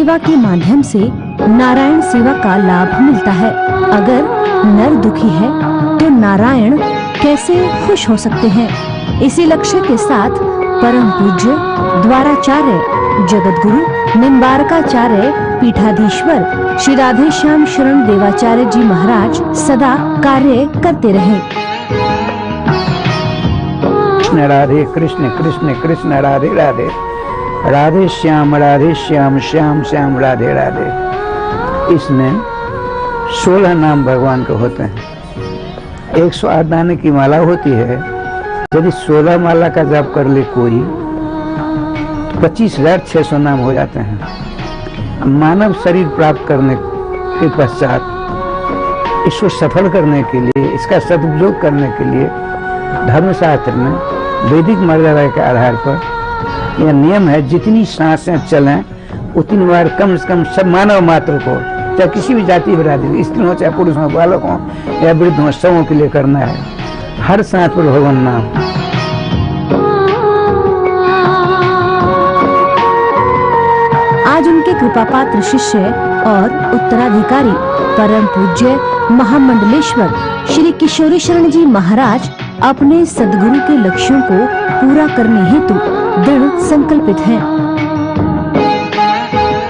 सेवा के माध्यम से नारायण सेवा का लाभ मिलता है। अगर नर दुखी है तो नारायण कैसे खुश हो सकते हैं। इसी लक्ष्य के साथ परम पूज्य द्वाराचार्य जगतगुरु निम्बारकाचार्य पीठाधीश्वर श्री राधेश्याम शरण देवाचार्य जी महाराज सदा कार्य करते रहे। कृष्ण राधे कृष्ण कृष्ण कृष्ण राधे राधे, राधे श्याम श्याम श्याम राधे राधे। इसमें 16 नाम भगवान के होते हैं। 108 दाने की माला होती है। यदि 16 माला का जाप कर ले कोई तो 25,600 नाम हो जाते हैं। मानव शरीर प्राप्त करने के पश्चात इसको सफल करने के लिए, इसका सदुपयोग करने के लिए धर्मशास्त्र में वैदिक मर्यादा के आधार पर यह नियम है, जितनी सांसें चलें उतनी बार कम से कम सब मानव मात्र को, चाहे किसी भी जाति बिरादरी, स्त्री हो चाहे पुरुष हो, बालक हो या वृद्ध हो, सबों के लिए करना है। हर सांस पर भगवान नाम। आज उनके कृपा पात्र शिष्य और उत्तराधिकारी परम पूज्य महामंडलेश्वर श्री किशोरी शरण जी महाराज अपने सदगुरु के लक्ष्यों को पूरा करने हेतु दृढ़ संकल्पित हैं।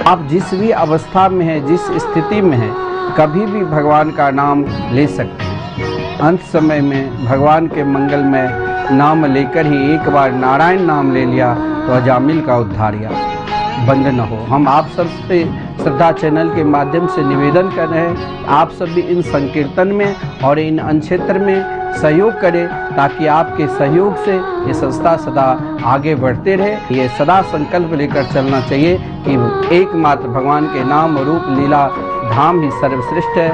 आप जिस भी अवस्था में हैं, जिस स्थिति में हैं, कभी भी भगवान का नाम ले सकते हैं। अंत समय में भगवान के मंगल में नाम लेकर ही एक बार नारायण नाम ले लिया तो अजामिल का उद्धार या बंद न हो। हम आप सबसे श्रद्धा चैनल के माध्यम से निवेदन कर रहे हैं, आप सब भी इन संकीर्तन में और इन अनक्षेत्र में सहयोग करें, ताकि आपके सहयोग से ये संस्था सदा आगे बढ़ते रहे। ये सदा संकल्प लेकर चलना चाहिए कि एकमात्र भगवान के नाम रूप लीला धाम ही सर्वश्रेष्ठ है।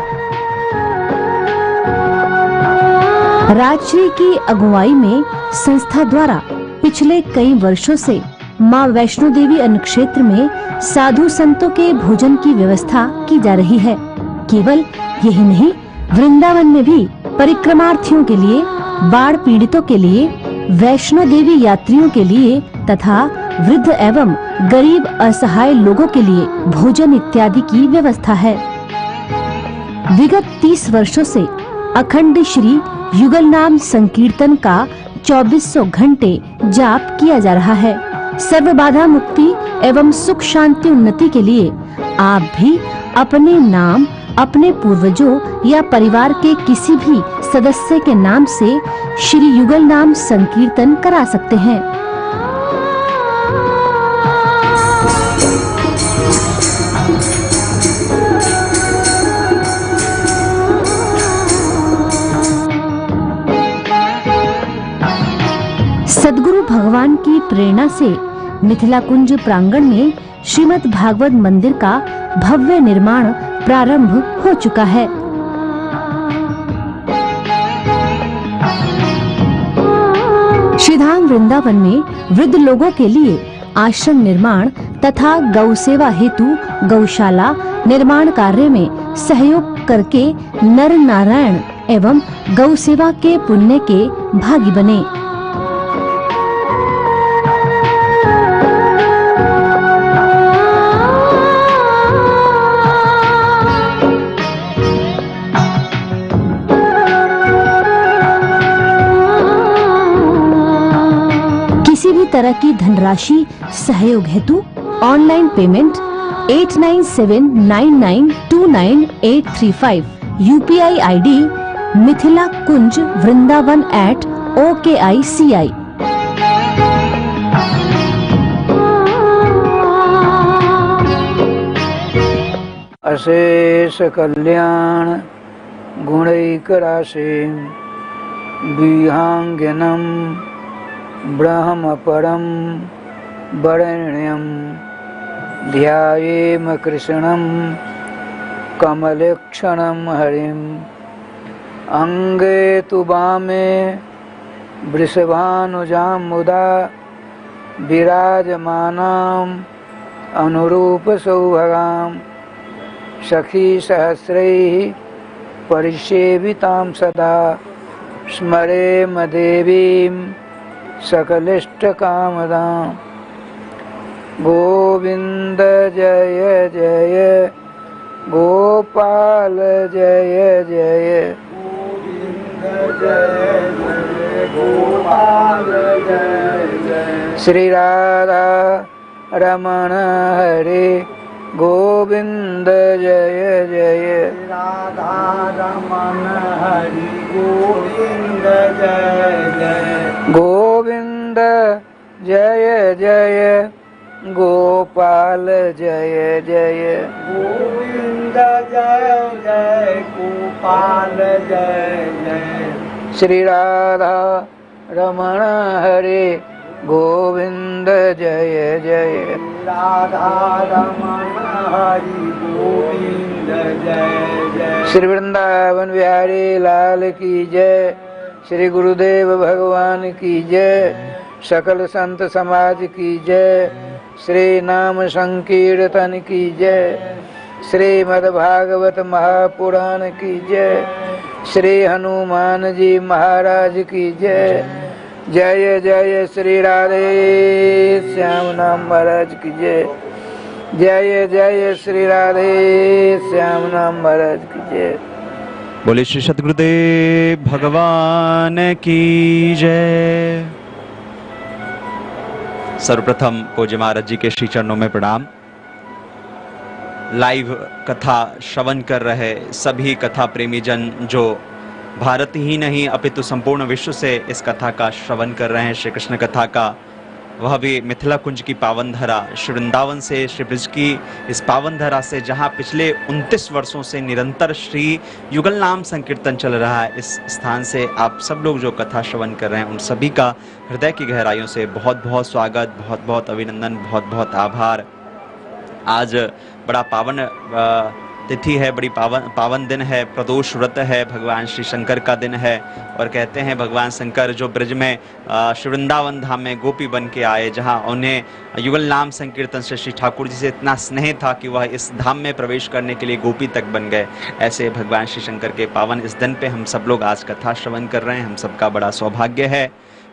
राजश्री की अगुवाई में संस्था द्वारा पिछले कई वर्षों से माँ वैष्णो देवी अन्नक्षेत्र में साधु संतों के भोजन की व्यवस्था की जा रही है। केवल यही नहीं, वृंदावन में भी परिक्रमार्थियों के लिए, बाढ़ पीड़ितों के लिए, वैष्णो देवी यात्रियों के लिए तथा वृद्ध एवं गरीब असहाय लोगों के लिए भोजन इत्यादि की व्यवस्था है। विगत 30 वर्षों से अखंड श्री युगल नाम संकीर्तन का 2400 घंटे जाप किया जा रहा है। सर्व बाधा मुक्ति एवं सुख शांति उन्नति के लिए आप भी अपने नाम, अपने पूर्वजों या परिवार के किसी भी सदस्य के नाम से श्री युगल नाम संकीर्तन करा सकते हैं। सद्गुरु भगवान की प्रेरणा से मिथिला कुंज प्रांगण में श्रीमद् भागवत मंदिर का भव्य निर्माण प्रारंभ हो चुका है। श्रीधाम वृंदावन में वृद्ध लोगों के लिए आश्रम निर्माण तथा गौ सेवा हेतु गौशाला निर्माण कार्य में सहयोग करके नर नारायण एवं गौ सेवा के पुण्य के भागी बने। तरह की धनराशि सहयोग हेतु online payment 8979929835, UPI ID Mithila Kunj Vrindavan @OKICI। अशेष कल्याण गुणैक राशि विहांगनम ब्रह्म परम वरेण्यम ध्यायेम कृष्णम कमलक्षणम हरिम अंगे तु वामे वृषभानुजां मुदा विराजमानां अनुरूप सौभगां सखी सहस्रैः परिसेवितां सदा स्मरेम देवीं सकलिष्टकामदां। गोविंद जय जय गोपाल जय जय गोविंद जय जय गोपाल जय जय श्री राधा रमण हरे गोविंद जय जय राधा रमण हरि गोविंद जय जय गोविंद जय जय गोपाल जय जय गोविंद जय जय गोपाल जय जय श्री राधा रमण हरे गोविंद जय जय राधा रमण हरि गोविंद जय जय श्री वृंदावन बिहारी लाल की जय। श्री गुरुदेव भगवान की जय। सकल संत समाज की जय। श्री नाम संकीर्तन की जय। श्रीमद् भागवत महापुराण की जय। श्री हनुमान जी महाराज की जय। जय जय श्री राधे श्याम नाम महाराज की जय। जय जय श्री राधे श्याम नाम महाराज की जय। बोले श्री सद्गुरुदेव भगवान की जय। सर्वप्रथम पूज्य महाराज जी के श्री चरणों में प्रणाम। लाइव कथा श्रवण कर रहे सभी कथा प्रेमी जन जो भारत ही नहीं अपितु संपूर्ण विश्व से इस कथा का श्रवण कर रहे हैं, श्री कृष्ण कथा का, वह भी मिथिला कुंज की पावन धरा श्री वृंदावन से, श्री ब्रज की इस पावन धरा से, जहां पिछले 29 वर्षों से निरंतर श्री युगल नाम संकीर्तन चल रहा है। इस स्थान से आप सब लोग जो कथा श्रवण कर रहे हैं उन सभी का हृदय की गहराइयों से बहुत बहुत स्वागत, बहुत बहुत अभिनंदन, बहुत बहुत आभार। आज बड़ा पावन तिथि है, बड़ी पावन दिन है, प्रदोष व्रत है, भगवान श्री शंकर का दिन है। और कहते हैं भगवान शंकर जो ब्रज में श्री वृंदावन धाम में गोपी बन के आए, जहां उन्हें युगल नाम संकीर्तन से श्री ठाकुर जी से इतना स्नेह था कि वह इस धाम में प्रवेश करने के लिए गोपी तक बन गए। ऐसे भगवान श्री शंकर के पावन इस दिन पे हम सब लोग आज कथा श्रवण कर रहे हैं। हम सबका बड़ा सौभाग्य है।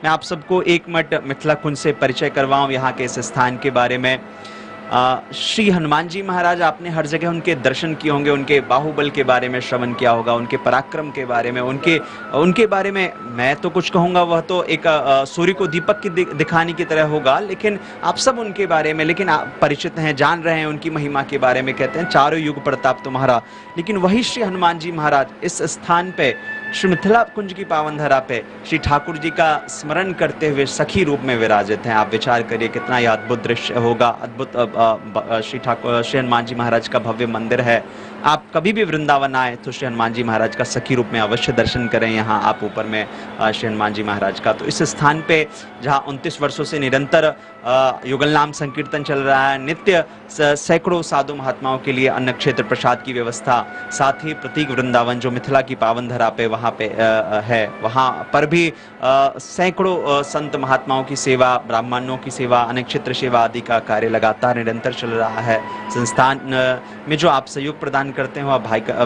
मैं आप सबको एक मिनट मिथिला कुंज से परिचय करवाऊं, यहाँ के इस स्थान के बारे में। श्री हनुमान जी महाराज, आपने हर जगह उनके दर्शन किए होंगे, उनके बाहुबल के बारे में श्रवण किया होगा, उनके पराक्रम के बारे में, उनके बारे में मैं तो कुछ कहूँगा, वह तो एक सूर्य को दीपक की दिखाने की तरह होगा, लेकिन आप सब उनके बारे में लेकिन आप परिचित हैं, जान रहे हैं उनकी महिमा के बारे में। कहते हैं चारों युग प्रताप तुम्हारा, लेकिन वही श्री हनुमान जी महाराज इस स्थान पे श्री मिथिला कुंज की पावन धरा पे श्री ठाकुर जी का स्मरण करते हुए सखी रूप में विराजित हैं। आप विचार करिए कितना यह अद्भुत दृश्य होगा। अद्भुत श्री हनुमान जी महाराज का भव्य मंदिर है। आप कभी भी वृंदावन आए तो श्री हनुमान जी महाराज का सखी रूप में अवश्य दर्शन करें। यहाँ आप ऊपर में श्री हनुमान जी महाराज का, तो इस स्थान पे जहाँ 29 वर्षों से निरंतर युगल नाम संकीर्तन चल रहा है, नित्य सैकड़ों साधु महात्माओं के लिए अन्न क्षेत्र प्रसाद की व्यवस्था, साथ ही प्रतीक वृंदावन जो मिथिला की पावन धरा पे वहाँ पे है, वहाँ पर भी सैकड़ों संत महात्माओं की सेवा, ब्राह्मणों की सेवा, अन्न क्षेत्र सेवा आदि का कार्य लगातार निरंतर चल रहा है। संस्थान में जो आप सहयोग प्रदान करते हैं वह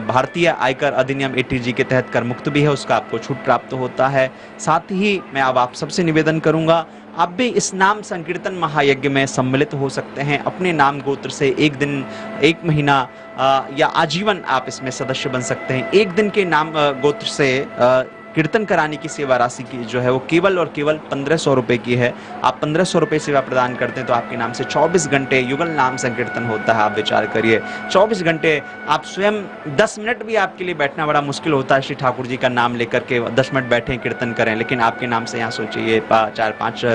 भारतीय आयकर अधिनियम 80G के तहत कर मुक्त भी है, उसका आपको छूट प्राप्त होता है। साथ ही मैं अब आप सबसे निवेदन करूंगा, आप भी इस नाम संकीर्तन महायज्ञ में सम्मिलित हो सकते हैं। अपने नाम गोत्र से एक दिन, एक महीना या आजीवन आप इसमें सदस्य बन सकते हैं। एक दिन के नाम गोत्र से कीर्तन कराने की सेवा राशि की जो है वो केवल और केवल 1500 रुपए की है। आप 1500 रुपए सेवा प्रदान करते हैं तो आपके नाम से 24 घंटे युगल नाम संकीर्तन होता है। आप विचार करिए 24 घंटे आप स्वयं 10 मिनट भी आपके लिए बैठना बड़ा मुश्किल होता है। श्री ठाकुर जी का नाम लेकर के 10 मिनट बैठे कीर्तन करें, लेकिन आपके नाम से यहाँ सोचिए 4-5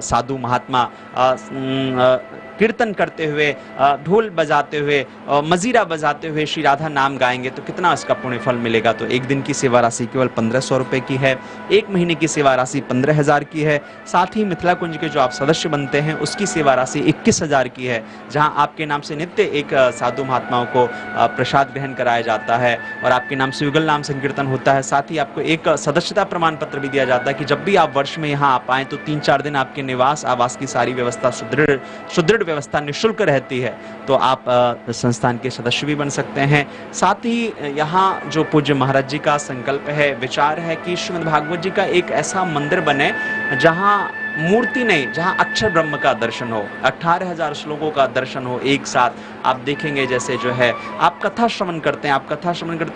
साधु महात्मा कीर्तन करते हुए, ढोल बजाते हुए, मजीरा बजाते हुए श्री राधा नाम गाएंगे तो कितना इसका पुण्य फल मिलेगा। तो एक दिन की सेवा राशि केवल 1500 रुपए की है, एक महीने की सेवा राशि 15,000 की है। साथ ही मिथिला कुंज के जो आप सदस्य बनते हैं उसकी सेवा राशि 21,000 की है, जहां आपके नाम से नित्य एक साधु महात्माओं को प्रसाद ग्रहण कराया जाता है और आपके नाम से युगल नाम संकीर्तन होता है। साथ ही आपको एक सदस्यता प्रमाण पत्र भी दिया जाता है कि जब भी आप वर्ष में यहाँ आप आए तो 3-4 दिन आपके निवास आवास की सारी व्यवस्था सुदृढ़ व्यवस्था निःशुल्क रहती है, तो आप संस्थान के सदस्य भी बन सकते हैं। साथ ही यहाँ जो पूज्य महाराज जी का संकल्प है, विचार है कि श्रीमद् भागवत जी का एक ऐसा मंदिर बने जहाँ मूर्ति नहीं, जहाँ अक्षर ब्रह्म का दर्शन हो, 18,000 श्लोकों का दर्शन हो एक साथ। आप देखेंगे जैसे जो है आप कथा श्रवण करते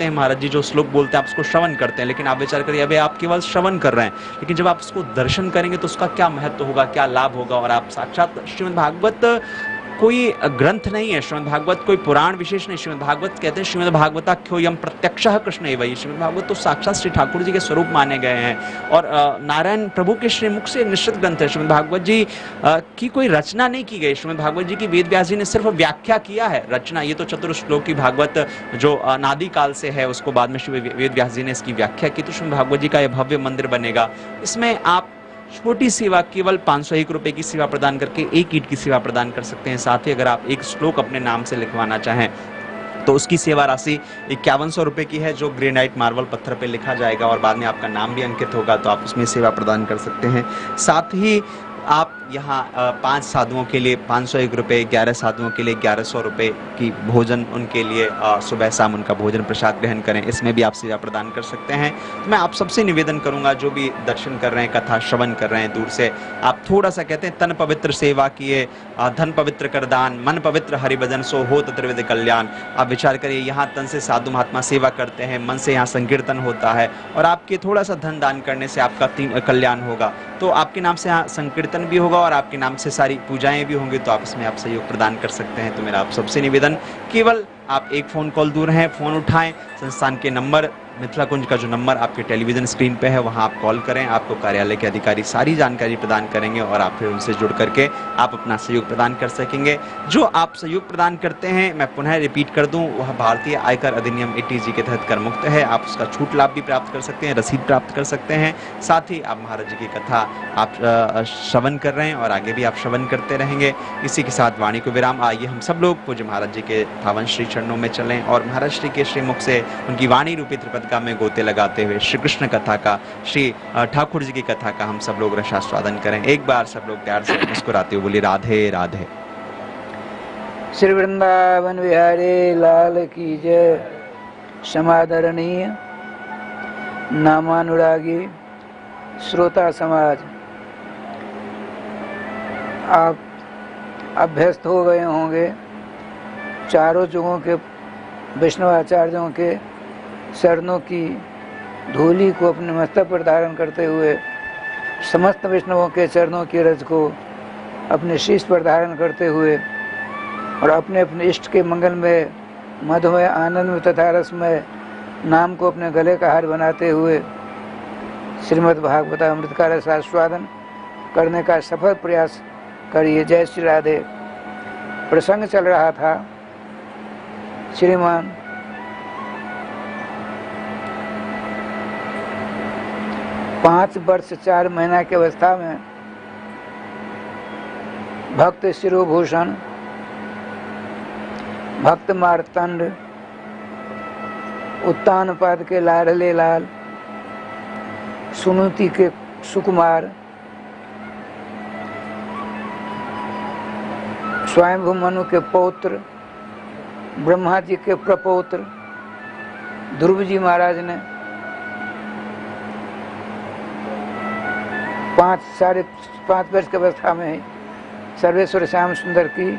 हैं, महाराज जी जो श्लोक बोलते हैं आप उसको श्रवण करते हैं, लेकिन आप विचार करिए अभी आप केवल श्रवण कर रहे हैं, लेकिन जब आप उसको दर्शन करेंगे तो उसका क्या महत्व होगा, क्या लाभ होगा। और आप साक्षात श्रीमद् भागवत कोई ग्रंथ नहीं है, श्रीमद् भागवत कोई पुराण विशेष नहीं। श्रीमद् भागवत कहते हैं श्रीमद् भागवताख्यो यम प्रत्यक्षः कृष्ण एव। श्रीमद् भागवत तो साक्षात श्री ठाकुर जी के स्वरूप माने गए हैं और नारायण प्रभु के श्रीमुख से निश्चित ग्रंथ है। श्रीमद् भागवत जी की कोई रचना नहीं की गई। श्रीमद् भागवत जी की वेद व्यास जी ने सिर्फ व्याख्या किया है, रचना ये तो चतुर्श्लोक की भागवत जो अनादि काल से है उसको बाद में श्री वेद व्यास जी ने इसकी व्याख्या की। तो श्रीमद् भागवत जी का यह भव्य मंदिर बनेगा। इसमें आप छोटी सेवा केवल 501 रुपए की सेवा प्रदान करके 1 ईंट की सेवा प्रदान कर सकते हैं। साथ ही अगर आप एक श्लोक अपने नाम से लिखवाना चाहें तो उसकी सेवा राशि 5100 रुपए की है, जो ग्रेनाइट मार्बल पत्थर पे लिखा जाएगा और बाद में आपका नाम भी अंकित होगा, तो आप उसमें सेवा प्रदान कर सकते हैं। साथ ही आप यहाँ 5 साधुओं के लिए 501 रुपये, 11 साधुओं के लिए 1100 रुपये की भोजन उनके लिए सुबह शाम उनका भोजन प्रसाद ग्रहण करें, इसमें भी आप सेवा प्रदान कर सकते हैं। तो मैं आप सबसे निवेदन करूंगा जो भी दर्शन कर रहे हैं, कथा श्रवण कर रहे हैं दूर से, आप थोड़ा सा कहते हैं तन पवित्र सेवा किए धन पवित्र कर दान, मन पवित्र हरिभजन सो हो तत्रिविध कल्याण। आप विचार करिए यहाँ तन से साधु महात्मा सेवा करते हैं, मन से यहाँ संकीर्तन होता है और आपके थोड़ा सा धन दान करने से आपका 3 कल्याण होगा। तो आपके नाम से यहाँ संकीर्तन भी होगा और आपके नाम से सारी पूजाएं भी होंगी, तो आप इसमें आप सहयोग प्रदान कर सकते हैं। तो मेरा आप सबसे निवेदन, केवल आप एक फ़ोन कॉल दूर हैं, फ़ोन उठाएं, संस्थान के नंबर मिथिला कुंज का जो नंबर आपके टेलीविज़न स्क्रीन पे है वहाँ आप कॉल करें, आपको कार्यालय के अधिकारी सारी जानकारी प्रदान करेंगे और आप फिर उनसे जुड़ करके आप अपना सहयोग प्रदान कर सकेंगे। जो आप सहयोग प्रदान करते हैं, मैं पुनः रिपीट कर दूं, वह भारतीय आयकर अधिनियम 80G के तहत कर मुक्त है। आप उसका छूट लाभ भी प्राप्त कर सकते हैं, रसीद प्राप्त कर सकते हैं। साथ ही आप महाराज जी की कथा आप श्रवण कर रहे हैं और आगे भी आप श्रवण करते रहेंगे। इसी के साथ वाणी को विराम। आइए हम सब लोग पूज्य महाराज जी के पावन श्री चरणों में चलें और महाराज श्री के श्रीमुख से उनकी वाणी रूपी त्रिपद में गोते लगाते हुए श्री कृष्ण कथा का, श्री ठाकुर जी की कथा का हम सब लोग रसास्वादन करें। एक बार सब लोग प्यार से मुस्कुराते हुए बोलिए राधे राधे। श्री वृंदावन बिहारी लाल की जय। समादरणीय नामानुरागी श्रोता समाज, आप अभ्यस्त हो गए होंगे चारों जुगों के वैष्णवाचार्यों के चरणों की धूलि को अपने मस्तक पर धारण करते हुए, समस्त वैष्णवों के चरणों की रज को अपने शीश पर धारण करते हुए और अपने अपने इष्ट के मंगल में मधुमय आनंद में तथा रसमय नाम को अपने गले का हार बनाते हुए श्रीमद् भागवत अमृत का रसास्वादन करने का सफल प्रयास करिए। जय श्री राधे। प्रसंग चल रहा था श्रीमान पाँच वर्ष 4 महीना की अवस्था में भक्त शिरोभूषण, भक्त मार्तंड, उत्तानपाद के लाडले लाल, सुनुति के सुकुमार, स्वयंभू मनु के पौत्र, ब्रह्मा जी के प्रपौत्र ध्रुव जी महाराज ने 5.5 वर्ष की अवस्था में ही सर्वेश्वर श्याम सुंदर की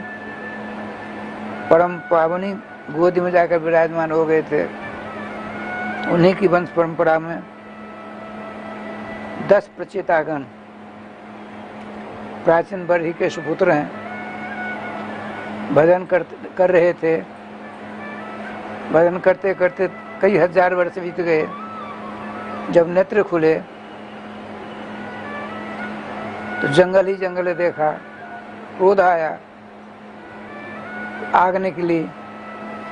परम पावनी गोदी में जाकर विराजमान हो गए थे। उन्हीं की वंश परंपरा में 10 प्रचेतागण प्राचीन बरही के सुपुत्र हैं, भजन कर रहे थे। भजन करते करते कई हजार वर्ष बीत गए। जब नेत्र खुले तो जंगल ही जंगल देखा, क्रोध आया, आग निकली,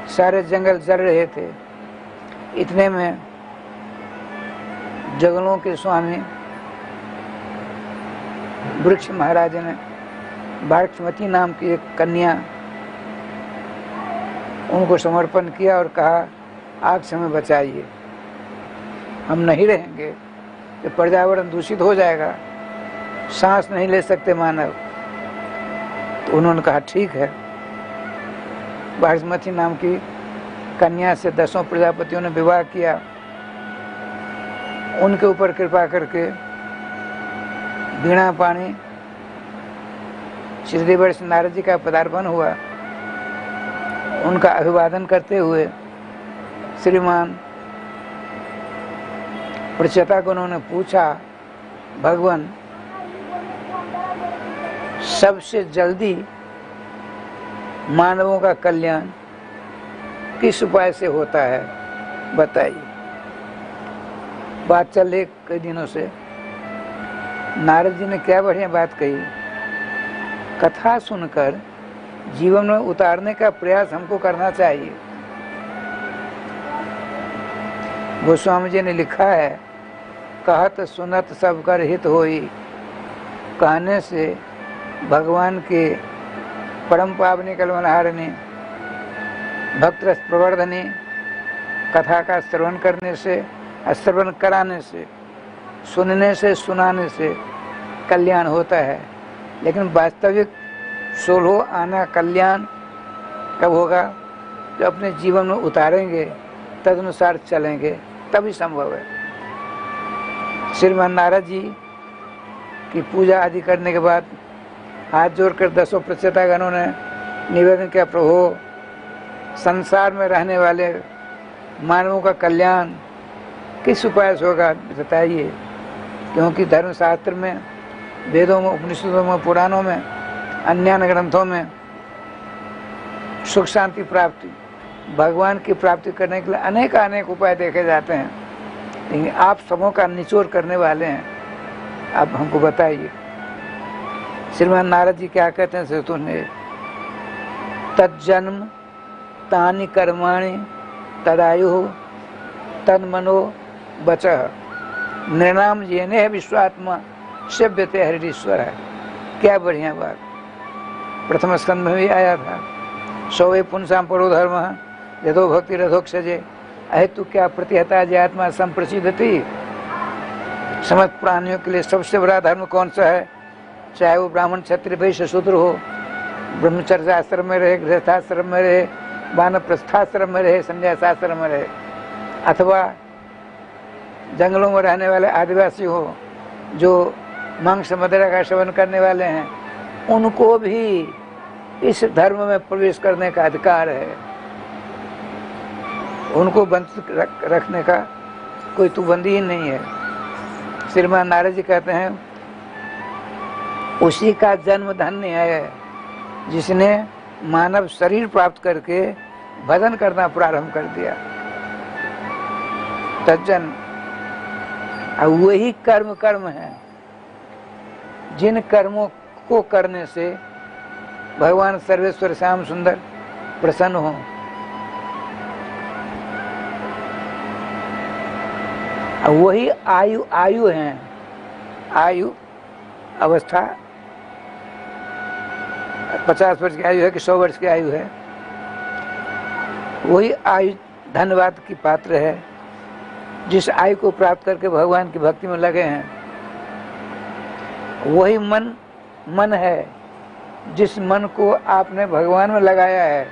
सारे जंगल जल रहे थे। इतने में जंगलों के स्वामी वृक्ष महाराज ने बाक्षमती नाम की एक कन्या उनको समर्पण किया और कहा, आग से हमें बचाइए, हम नहीं रहेंगे, ये पर्यावरण दूषित हो जाएगा, सांस नहीं ले सकते मानव। तो उन्होंने कहा ठीक है। बाक्षमती नाम की कन्या से 10 प्रजापतियों ने विवाह किया। उनके ऊपर कृपा करके वीणा पाणी श्री वर्ष नारद जी का पदार्पण हुआ। उनका अभिवादन करते हुए श्रीमान प्रचेता को उन्होंने पूछा, भगवान सबसे जल्दी मानवों का कल्याण किस उपाय से होता है, बताइए। बात चल रही कई दिनों से। नारद जी ने क्या बढ़िया बात कही। कथा सुनकर जीवन में उतारने का प्रयास हमको करना चाहिए। गोस्वामी जी ने लिखा है, कहत सुनत सब कर हित होई, कहने से भगवान के परम पावनी कलवनहारिणी भक्त रस प्रवर्धनी कथा का श्रवण करने से, श्रवण कराने से, सुनने से, सुनाने से कल्याण होता है। लेकिन वास्तविक सोलहो आना कल्याण कब होगा? जो अपने जीवन में उतारेंगे, तदनुसार चलेंगे, तभी संभव है। श्रीमान नारद जी की पूजा आदि करने के बाद हाथ जोड़कर 10 प्रचेतागणों ने निवेदन किया, प्रभु संसार में रहने वाले मानवों का कल्याण किस उपाय से होगा, बताइए। क्योंकि धर्मशास्त्र में, वेदों में, उपनिषदों में, पुराणों में, अन्य ग्रंथों में सुख शांति प्राप्ति, भगवान की प्राप्ति करने के लिए अनेक उपाय देखे जाते हैं। लेकिन आप सबों का निचोड़ करने वाले हैं, आप हमको बताइए। श्रीमान नारद जी क्या कहते हैं, सुने, तज्जन्म तानि कर्माणि तदायु तन्मनो बचः नृणाम येने विश्वात्मा सेव्यते हरिश्वर है। क्या बढ़िया बात। प्रथम स्कंद में भी आया था, सौवे पुंसाम परो धर्म यदो भक्ति रथोक्षजे अहेतु क्या प्रतिहता आत्मा संप्रसिद्धति। समस्त प्राणियों के लिए सबसे बड़ा धर्म कौन सा है? चाहे वो ब्राह्मण क्षत्रिय वैश्य शूद्र हो, ब्रह्मचर्य आश्रम में रहे, गृहस्थाश्रम में रहे, वानप्रस्थाश्रम में रहे, संन्यासाश्रम में रहे, अथवा जंगलों में रहने वाले आदिवासी हो जो मांस मदिरा का सेवन करने वाले हैं, उनको भी इस धर्म में प्रवेश करने का अधिकार है। उनको वंचित रखने का कोई तुबंदी ही नहीं है। श्रीमान नारद जी कहते हैं, उसी का जन्म धन्य है जिसने मानव शरीर प्राप्त करके भजन करना प्रारंभ कर दिया। तज्जन वही कर्म है जिन कर्मों को करने से भगवान सर्वेश्वर श्याम सुंदर प्रसन्न हो। वही आयु है, आयु अवस्था 50 वर्ष की आयु है कि 100 वर्ष की आयु है। वही आयु धन्यवाद की पात्र है जिस आयु को प्राप्त करके भगवान की भक्ति में लगे हैं। वही मन है जिस मन को आपने भगवान में लगाया है।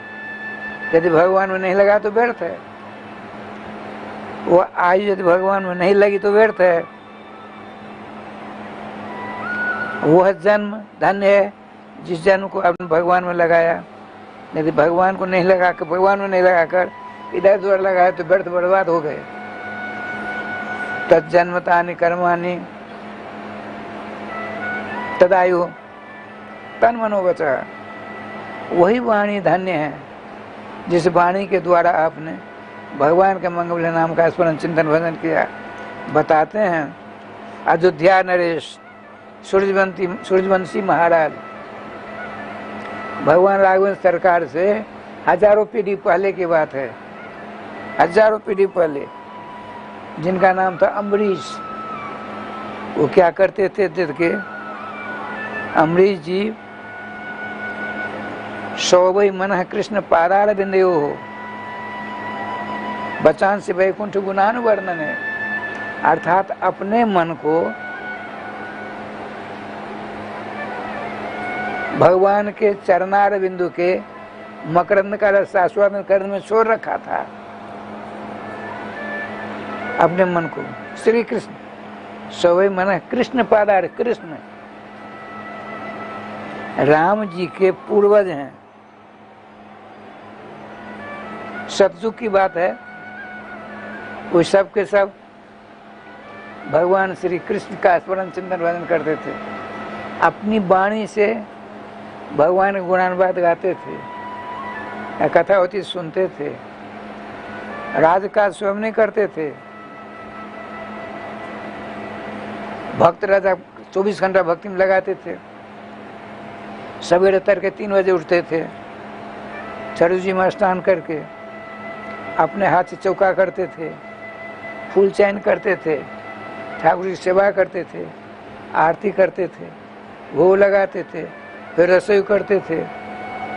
यदि भगवान में नहीं लगा तो व्यर्थ है। वो आयु यदि भगवान में नहीं लगी तो व्यर्थ है। वह जन्म धन्य है जिस जन्म को आपने भगवान में लगाया। यदि भगवान को नहीं लगा कर, भगवान में नहीं लगाकर इधर उधर लगाया तो व्यर्थ बर्बाद हो गए। तज्जन्मतानि कर्माणि तदायु तन मनोवचः। वही वाणी धन्य है जिस वाणी के द्वारा आपने भगवान के मंगल नाम का स्मरण चिंतन भजन किया। बताते हैं अयोध्या नरेश सूर्यवंशी महाराज भगवान राघवेंद्र सरकार से हजारों पीढ़ी पहले की बात है, हजारों पीढ़ी पहले, जिनका नाम था अम्बरीश। वो क्या करते थे के अम्बरीश जी सौवई मन कृष्ण पादार बिंदयो हो बचान से वैकुंठ गुणानुवर्णन है। अर्थात अपने मन को भगवान के चरणार बिंदु के मकरंद का रस आस्वादन करने में छोड़ रखा था। अपने मन को श्री कृष्ण सवै मन कृष्ण पादार, कृष्ण राम जी के पूर्वज हैं। सतयुग की बात है, वो सब के सब भगवान श्री कृष्ण का स्मरण चिंतन भजन करते थे, अपनी वाणी से भगवान के गुणानुवाद गाते थे, या कथा होती सुनते थे, राजकाज स्वयं नहीं करते थे। भक्त राजा 24 घंटा भक्ति में लगाते थे, सवेरे तड़के 3 बजे उठते थे, सरयू जी में स्नान करके अपने हाथ से चौका करते थे, फूल चयन करते थे, ठाकुर की सेवा करते थे, आरती करते थे, भोग लगाते थे, फिर रसोई करते थे।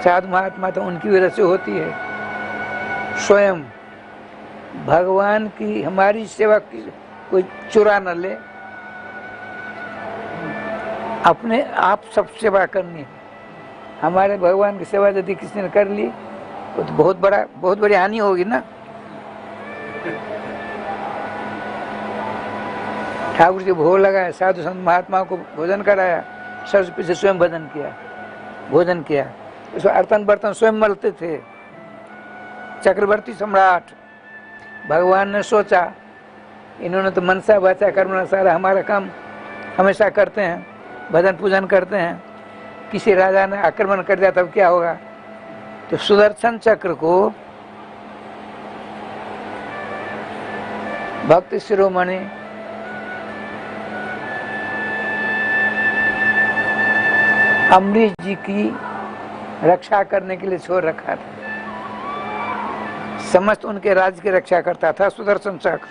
साधु महात्मा तो उनकी भी रसोई होती है। स्वयं भगवान की हमारी सेवा की कोई चुरा न ले, अपने आप सब सेवा करनी है। हमारे भगवान की सेवा यदि किसी ने कर ली तो बहुत बड़ी हानि होगी ना। ठाकुर जी भोग लगाया, साधु संत महात्मा को भोजन कराया, सरस्वती से स्वयं भोजन किया, उसको अर्तन बर्तन स्वयं मलते थे। चक्रवर्ती सम्राट भगवान ने सोचा इन्होंने तो मनसा वाचा कर्मणा सारा हमारा काम हमेशा करते हैं, भजन पूजन करते हैं, किसी राजा ने आक्रमण कर दिया तब क्या होगा। तो सुदर्शन चक्र को भक्त शिरोमणि अम्बरीश जी की रक्षा करने के लिए छोड़ रखा था। समस्त उनके राज्य की रक्षा करता था सुदर्शन चक्र।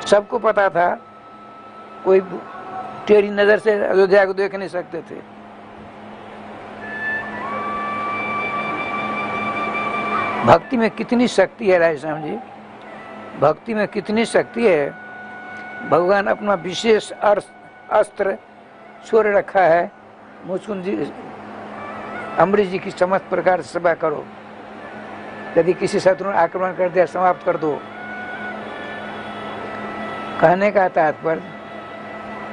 सबको पता था, कोई टेढ़ी नजर से अयोध्या को देख नहीं सकते थे। भक्ति में कितनी शक्ति है राधेश्याम जी, भक्ति में कितनी शक्ति है। भगवान अपना विशेष अस्त्र छोड़ रखा है, मुकुंद जी अम्बरीश जी की समस्त प्रकार से सेवा करो, यदि किसी शत्रु ने आक्रमण कर दिया समाप्त कर दो। कहने का तात्पर्य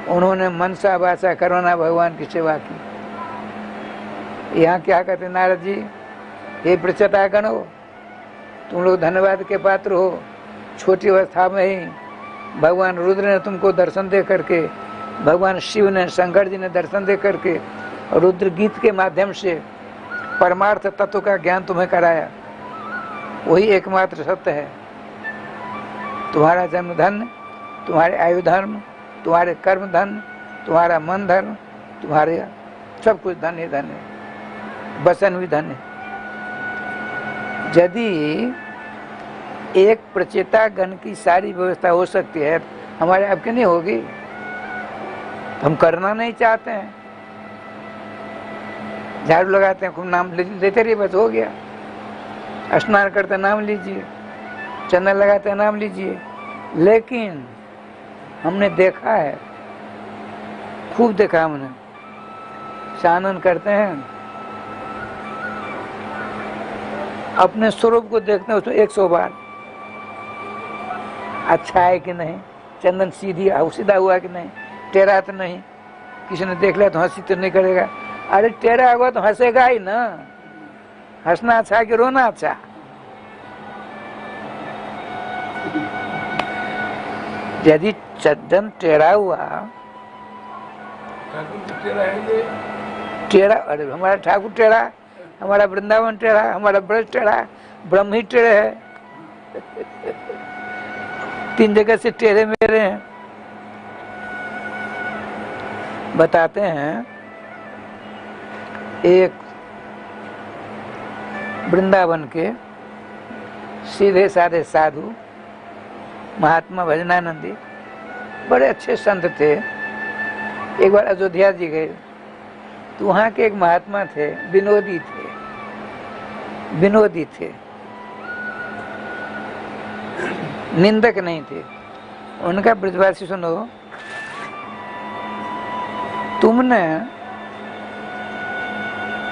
उन्होंने मनसा वाचा कर्मणा भगवान की सेवा की। यहाँ क्या कहते नारद जी, हे प्रचेतागण हो, तुम लोग धन्यवाद के पात्र हो। छोटी अवस्था में ही भगवान रुद्र ने तुमको दर्शन दे करके, भगवान शिव ने, शंकर जी ने दर्शन दे करके रुद्र गीत के माध्यम से परमार्थ तत्व का ज्ञान तुम्हें कराया। वही एकमात्र सत्य है। तुम्हारा जन्म धन्य, तुम्हारे आयु धर्म, तुम्हारे कर्म धन्य, तुम्हारा मन धर्म, तुम्हारे सब कुछ धन्य धन्य, वचन भी धन्य। यदि एक प्रचेता गण की सारी व्यवस्था हो सकती है, हमारे आपके नहीं होगी। हम करना नहीं चाहते हैं, झाड़ू लगाते हैं, खूब नाम लेते रहिए, बस हो गया। स्नान करते नाम लीजिए, चंदन लगाते नाम लीजिए। लेकिन हमने देखा है, खूब देखा हमने, स्नान करते हैं, अपने स्वरूप को देखते हैं उसमें 100 बार अच्छा है कि नहीं, चंदन सीधा हुआ कि नहीं, टेढ़ा तो नहीं, किसी ने देख लिया तो हंसी तो नहीं करेगा। अरे टेढ़ा होगा तो हंसेगा ही ना। हंसना अच्छा कि रोना अच्छा। यदि चंदन टेढ़ा हुआ, टेढ़ा, अरे हमारा ठाकुर टेढ़ा, हमारा वृंदावन टेढ़ा, हमारा ब्रज टेढ़ा, ब्रह्म ही टेढ़े है। 3 जगह से टेढ़े मेरे हैं। बताते हैं, एक वृंदावन के सीधे साधे साधु महात्मा भजनानंदी, बड़े अच्छे संत थे। एक बार अयोध्या जी गए तो वहाँ के एक महात्मा थे, विनोदी थे, निंदक नहीं थे। उनका ब्रजवासी सुनो, तुमने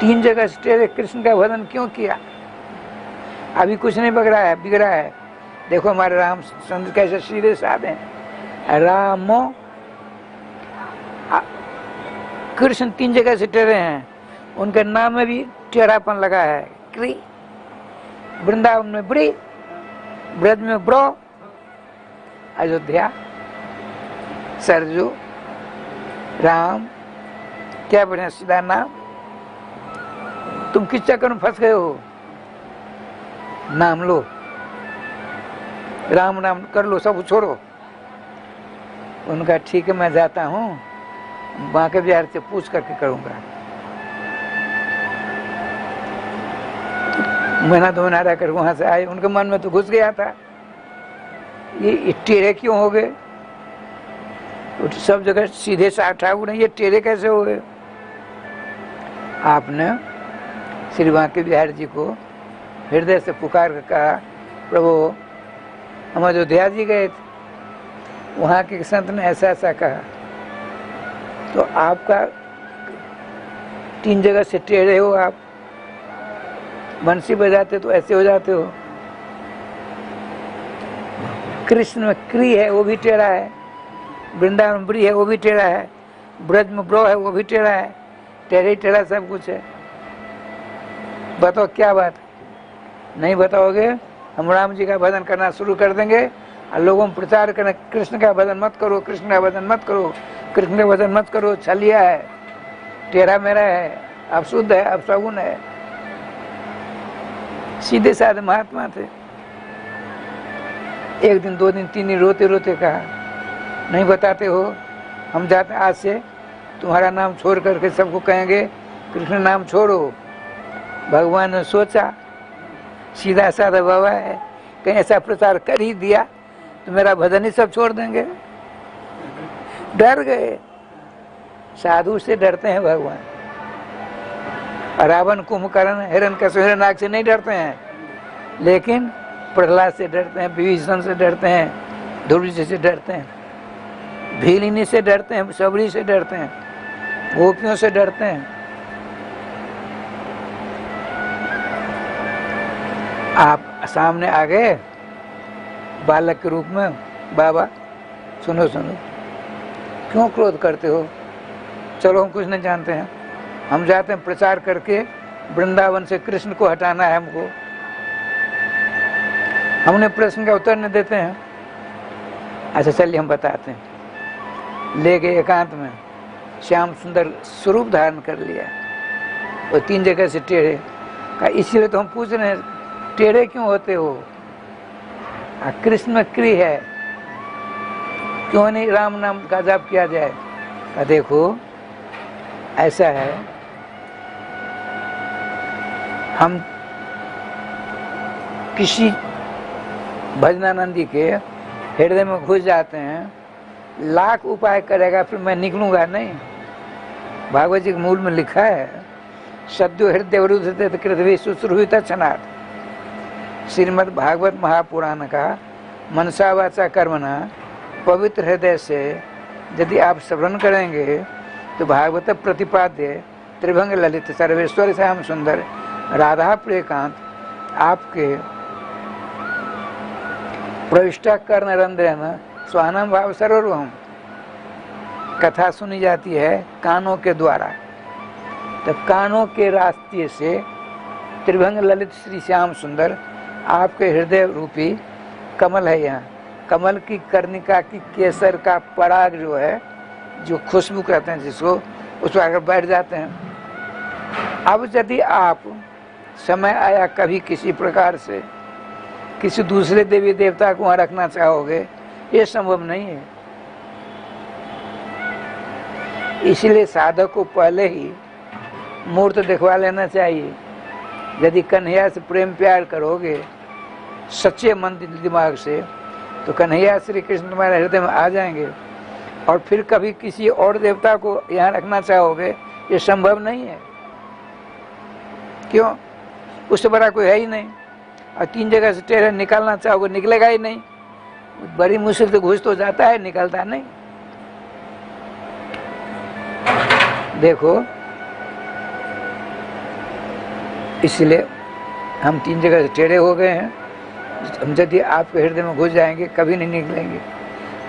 3 जगह से कृष्ण का भजन क्यों किया? अभी कुछ नहीं बिगड़ा है। देखो हमारे रामचंद्र कैसे सीधे साधे हैं। रामो कृष्ण 3 जगह से टेढ़े हैं, उनके नाम में भी टेढ़ापन लगा है। क्री, वृंदावन में ब्री, ब्रज में ब्रो, अयोध्या सरजू, राम, क्या बढ़िया सीधा नाम। तुम किस चक्कर में फंस गए हो? नाम लो, राम नाम कर लो, सब छोड़ो। उनका ठीक है, मैं जाता हूँ, बांके बिहार से पूछ करके करूँगा। महीना 2 महीना रह कर वहाँ से आए, उनके मन में तो घुस गया था ये टेढ़े क्यों हो गए। तो सब जगह सीधे साठ ठाकुर नहीं, ये टेढ़े कैसे हो गए। आपने श्री बांके बिहारी जी को हृदय से पुकार कर कहा, प्रभु हम अयोध्या जी गए थे, वहाँ के संत ने ऐसा ऐसा कहा, तो आपका 3 जगह से टेढ़े हो, आप बंसी बजाते तो ऐसे हो जाते हो। कृष्ण में क्री है वो भी टेढ़ा है, वृंदावन में ब्री है वो भी टेढ़ा है, ब्रज में ब्रो है वो भी टेढ़ा है, टेढ़े टेढ़ा सब कुछ है। बताओ क्या बात। नहीं बताओगे हम राम जी का भजन करना शुरू कर देंगे और लोगों में प्रचार करें, कृष्ण का भजन मत करो, कृष्ण का भजन मत करो, कृष्ण का भजन मत करो, छलिया है, टेढ़ा मेरा है, अब शुद्ध है, अब सगुन है। सीधे साधे महात्मा थे। 1 दिन 2 दिन 3 दिन रोते रोते कहा, नहीं बताते हो, हम जाते आज से तुम्हारा नाम छोड़ करके सबको कहेंगे कृष्ण नाम छोड़ो। भगवान ने सोचा सीधा साधा बाबा है, कहीं ऐसा प्रचार कर ही दिया तो मेरा भजन ही सब छोड़ देंगे। डर गए। साधु से डरते हैं भगवान। रावण, कुंभकर्ण, हिरण्यकश्यप, हिरण्याक्ष से नहीं डरते हैं, लेकिन प्रहलाद से डरते हैं, विभीषण से डरते हैं, ध्रुव से डरते हैं, भीलिनी से डरते हैं, सबरी से डरते हैं, गोपियों से डरते हैं। आप सामने आ गए बालक के रूप में, बाबा सुनो सुनो, क्यों क्रोध करते हो, चलो हम कुछ नहीं जानते हैं, हम जाते हैं प्रचार करके वृंदावन से कृष्ण को हटाना है हमको। हमने प्रश्न का उत्तर नहीं देते हैं। अच्छा चलिए हम बताते हैं। ले गए एकांत में, श्याम सुंदर स्वरूप धारण कर लिया और 3 जगह से टेढ़े का। इसीलिए तो हम पूछ रहे हैं टेढ़े क्यों होते हो। कृष्ण में क्री है, क्यों नहीं राम नाम का जाप किया जाए। का देखो ऐसा है, हम किसी भजनानंदी के हृदय में घुस जाते हैं, लाख उपाय करेगा फिर मैं निकलूंगा नहीं। भागवत जी के मूल में लिखा है, सद्यो हृदय वरुद्धते कृतवे शुश्रूषित क्षणात्। श्रीमद् भागवत महापुराण का मनसा वाचा कर्मणा पवित्र हृदय से यदि आप श्रवण करेंगे तो भागवत प्रतिपाद्य त्रिभंग ललित सर्वेश्वर श्याम सुंदर राधा प्रियकांत आपके प्रविष्टा कर्ण रंध्रेन स्वानम भाव सर्वम कथा सुनी जाती है कानों के द्वारा। तब कानों के रास्ते से त्रिभंग ललित श्री श्याम सुंदर आपके हृदय रूपी कमल है। यहाँ कमल की कर्णिका की केसर का पराग जो है, जो खुशबू कहते हैं जिसको, उस पर आकर बैठ जाते हैं। अब यदि आप समय आया कभी किसी प्रकार से किसी दूसरे देवी देवता को वहाँ रखना चाहोगे, ये संभव नहीं है। इसलिए साधक को पहले ही मूर्त दिखवा लेना चाहिए। यदि कन्हैया से प्रेम प्यार करोगे सच्चे मन दिमाग से, तो कन्हैया श्री कृष्ण तुम्हारे हृदय में आ जाएंगे। और फिर कभी किसी और देवता को यहाँ रखना चाहोगे, ये संभव नहीं है। क्यों? उससे बड़ा कोई है ही नहीं। और 3 जगह से टेढ़े निकालना चाहोगे, निकलेगा ही नहीं। बड़ी मुश्किल से घुस तो जाता है, निकलता नहीं। देखो इसलिए हम 3 जगह से टेढ़े हो गए हैं। हम यदि आपके हृदय में घुस जाएंगे कभी नहीं निकलेंगे।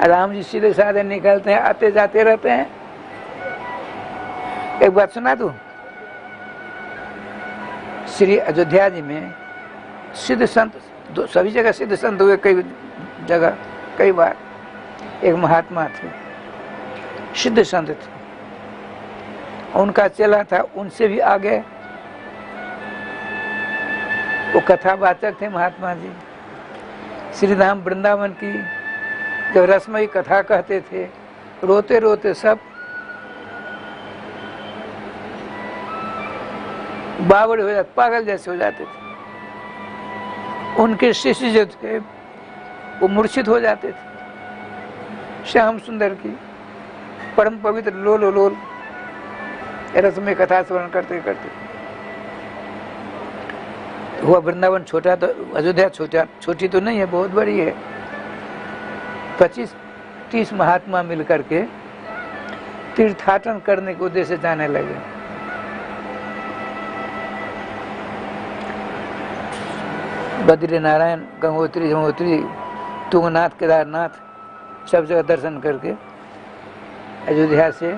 राम जी सीधे साधे निकलते हैं, आते जाते रहते हैं। एक बात सुना दूं, श्री अयोध्या जी में सिद्ध संत, सभी जगह सिद्ध संत हुए, कई जगह कई बार। एक महात्मा थे, सिद्ध संत थे, उनका चेला था, उनसे भी आगे वो कथावाचक थे महात्मा जी। श्री धाम वृंदावन की जब रसमयी कथा कहते थे, रोते रोते सब बावड़े हो जाते, पागल जैसे हो जाते थे। उनके शिष्य जो थे वो मूर्छित हो जाते थे। श्याम सुंदर की परम पवित्र लोल लोल रसमयी कथा स्मरण करते करते हुआ वृंदावन छोटा, तो अयोध्या छोटी तो नहीं है, बहुत बड़ी है। 25-30 महात्मा मिलकर के तीर्थाटन करने के उद्देश्य से जाने लगे। बद्री नारायण, गंगोत्री, जमुनोत्री, तुंगनाथ, केदारनाथ सब जगह दर्शन करके अयोध्या से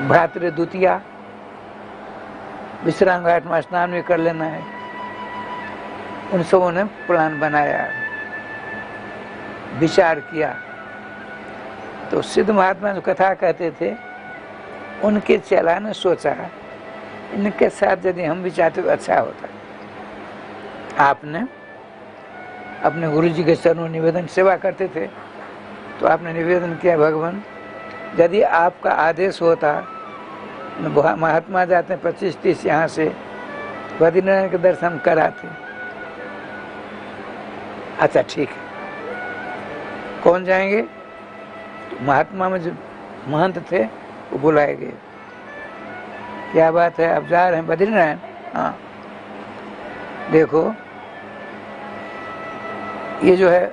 भ्रातृ द्वितीया विश्राम घाट में स्नान भी कर लेना है। उन सबों ने प्लान बनाया, विचार किया। तो सिद्ध महात्मा जो कथा कहते थे, उनके चेला ने सोचा इनके साथ यदि हम भी चाहते तो अच्छा होता। आपने अपने गुरु जी के चरणों निवेदन, सेवा करते थे, तो आपने निवेदन किया, भगवान यदि आपका आदेश होता, महात्मा जाते हैं 25-30 यहाँ से, बद्रीनारायण के दर्शन कराते। अच्छा ठीक है, कौन जाएंगे? तो महात्मा में जो महंत थे वो बुलाए गए। क्या बात है, आप जा रहे हैं बद्रीनारायण? हाँ, देखो ये जो है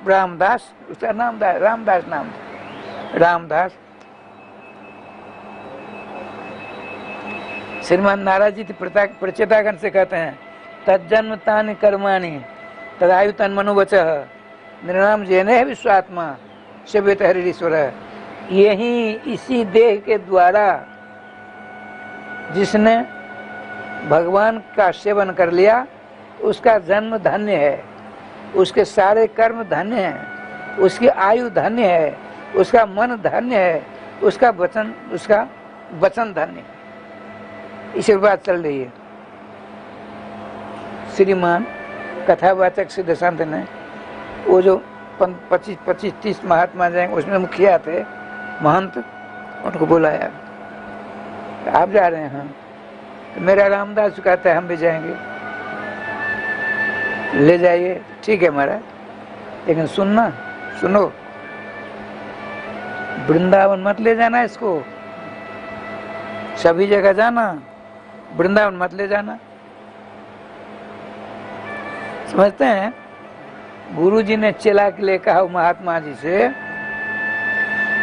रामदास, उसका नाम रामदास नाम था, रामदास। श्रीमान नाराज जी प्रचेतागण से कहते हैं, तज्जन्म तानि कर्माणि तदायु तन्मनुवच निर्णाम जैने विश्वात्मा सेवित हरिश्वर। यही इसी देह के द्वारा जिसने भगवान का सेवन कर लिया, उसका जन्म धन्य है, उसके सारे कर्म धन्य हैं, उसकी आयु धन्य है, उसका मन धन्य है, उसका वचन धन्य है। इसी बात चल रही है। श्रीमान कथावाचक सिद्ध संत ने वो जो 25-30 महात्मा जाएंगे, उसमें मुखिया थे महंत, उनको बुलाया। आप जा रहे हैं? तो मेरा रामदास कहता है हम भी जाएंगे। ले जाइए, ठीक है महाराज, लेकिन सुनो, वृंदावन मत ले जाना इसको, सभी जगह जाना, वृंदावन मत ले जाना। समझते हैं? गुरु जी ने चेला के लिए कहा महात्मा जी से,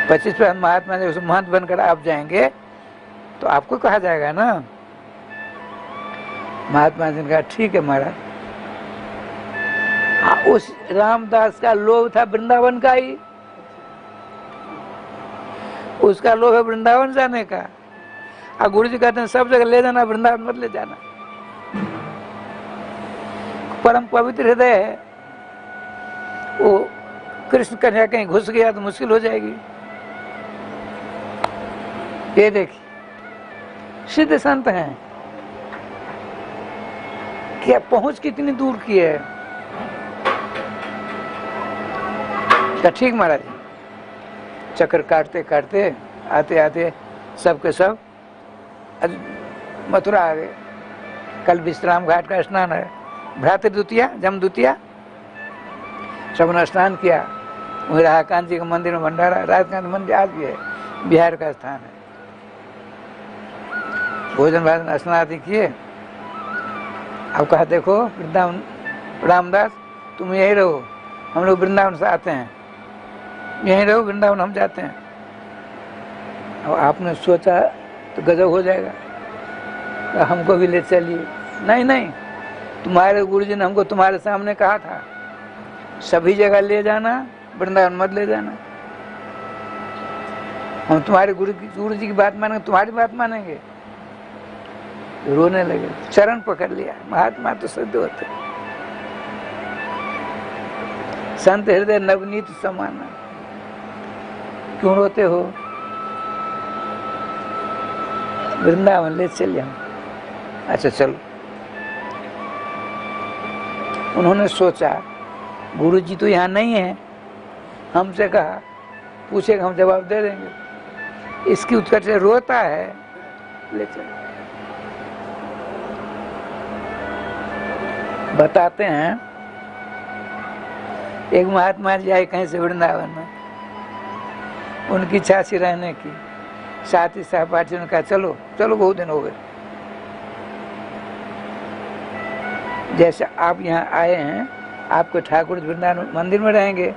25 महात्मा जी उस महंत बनकर आप जाएंगे तो आपको कहा जाएगा ना। महात्मा जी ने कहा ठीक है महाराज। उस रामदास का लोभ था वृंदावन का ही, उसका लोभ है वृंदावन जाने का। और गुरु जी कहते हैं सब जगह ले जाना, वृंदावन मत ले जाना। परम पवित्र हृदय है, वो कृष्ण कन्या कहीं घुस गया तो मुश्किल हो जाएगी। ये देखिए सिद्ध संत हैं, क्या पहुंच कितनी दूर की है। क्या ठीक महाराज, चक्कर काटते काटते आते आते सब के सब मथुरा आ गए। कल विश्राम घाट का स्नान है, भ्रातृ द्वितीया, जम द्वितीया, सबने स्नान किया। वही राधाकांत जी के मंदिर में भंडारा, राधाकांत मंदिर आज भी है, बिहार का स्थान है। भोजन भाजन स्नान आदि किए। अब कहा देखो वृंदावन, रामदास तुम यहीं रहो, हम लोग वृंदावन से आते हैं, यहीं रहो, वृंदावन हम जाते हैं। अब आपने सोचा तो गजब हो जाएगा, तो हमको भी ले चलिए। नहीं, तुम्हारे गुरुजी ने हमको तुम्हारे सामने कहा था सभी जगह ले जाना, वृंदावन मत ले जाना। हम तुम्हारे गुरु जी की बात मानेंगे, तुम्हारी बात मानेंगे? रोने लगे, चरण पकड़ लिया। महात्मा तो सिद्ध होते, संत हृदय नवनीत समाना। क्यों रोते हो? वृंदावन ले चले हम। अच्छा चलो। उन्होंने सोचा गुरु जी तो यहाँ नहीं है, हमसे कहा पूछेगा हम जवाब दे देंगे, इसकी उत्कट से रोता है, ले चलो। बताते हैं एक महात्मा जी आए कहीं से वृंदावन में, उनकी इच्छा सी रहने की, साथी सहपाठियों ने कहा चलो चलो बहुत दिन हो गए, जैसे आप यहाँ आए हैं आपको ठाकुर वृंदावन मंदिर में रहेंगे,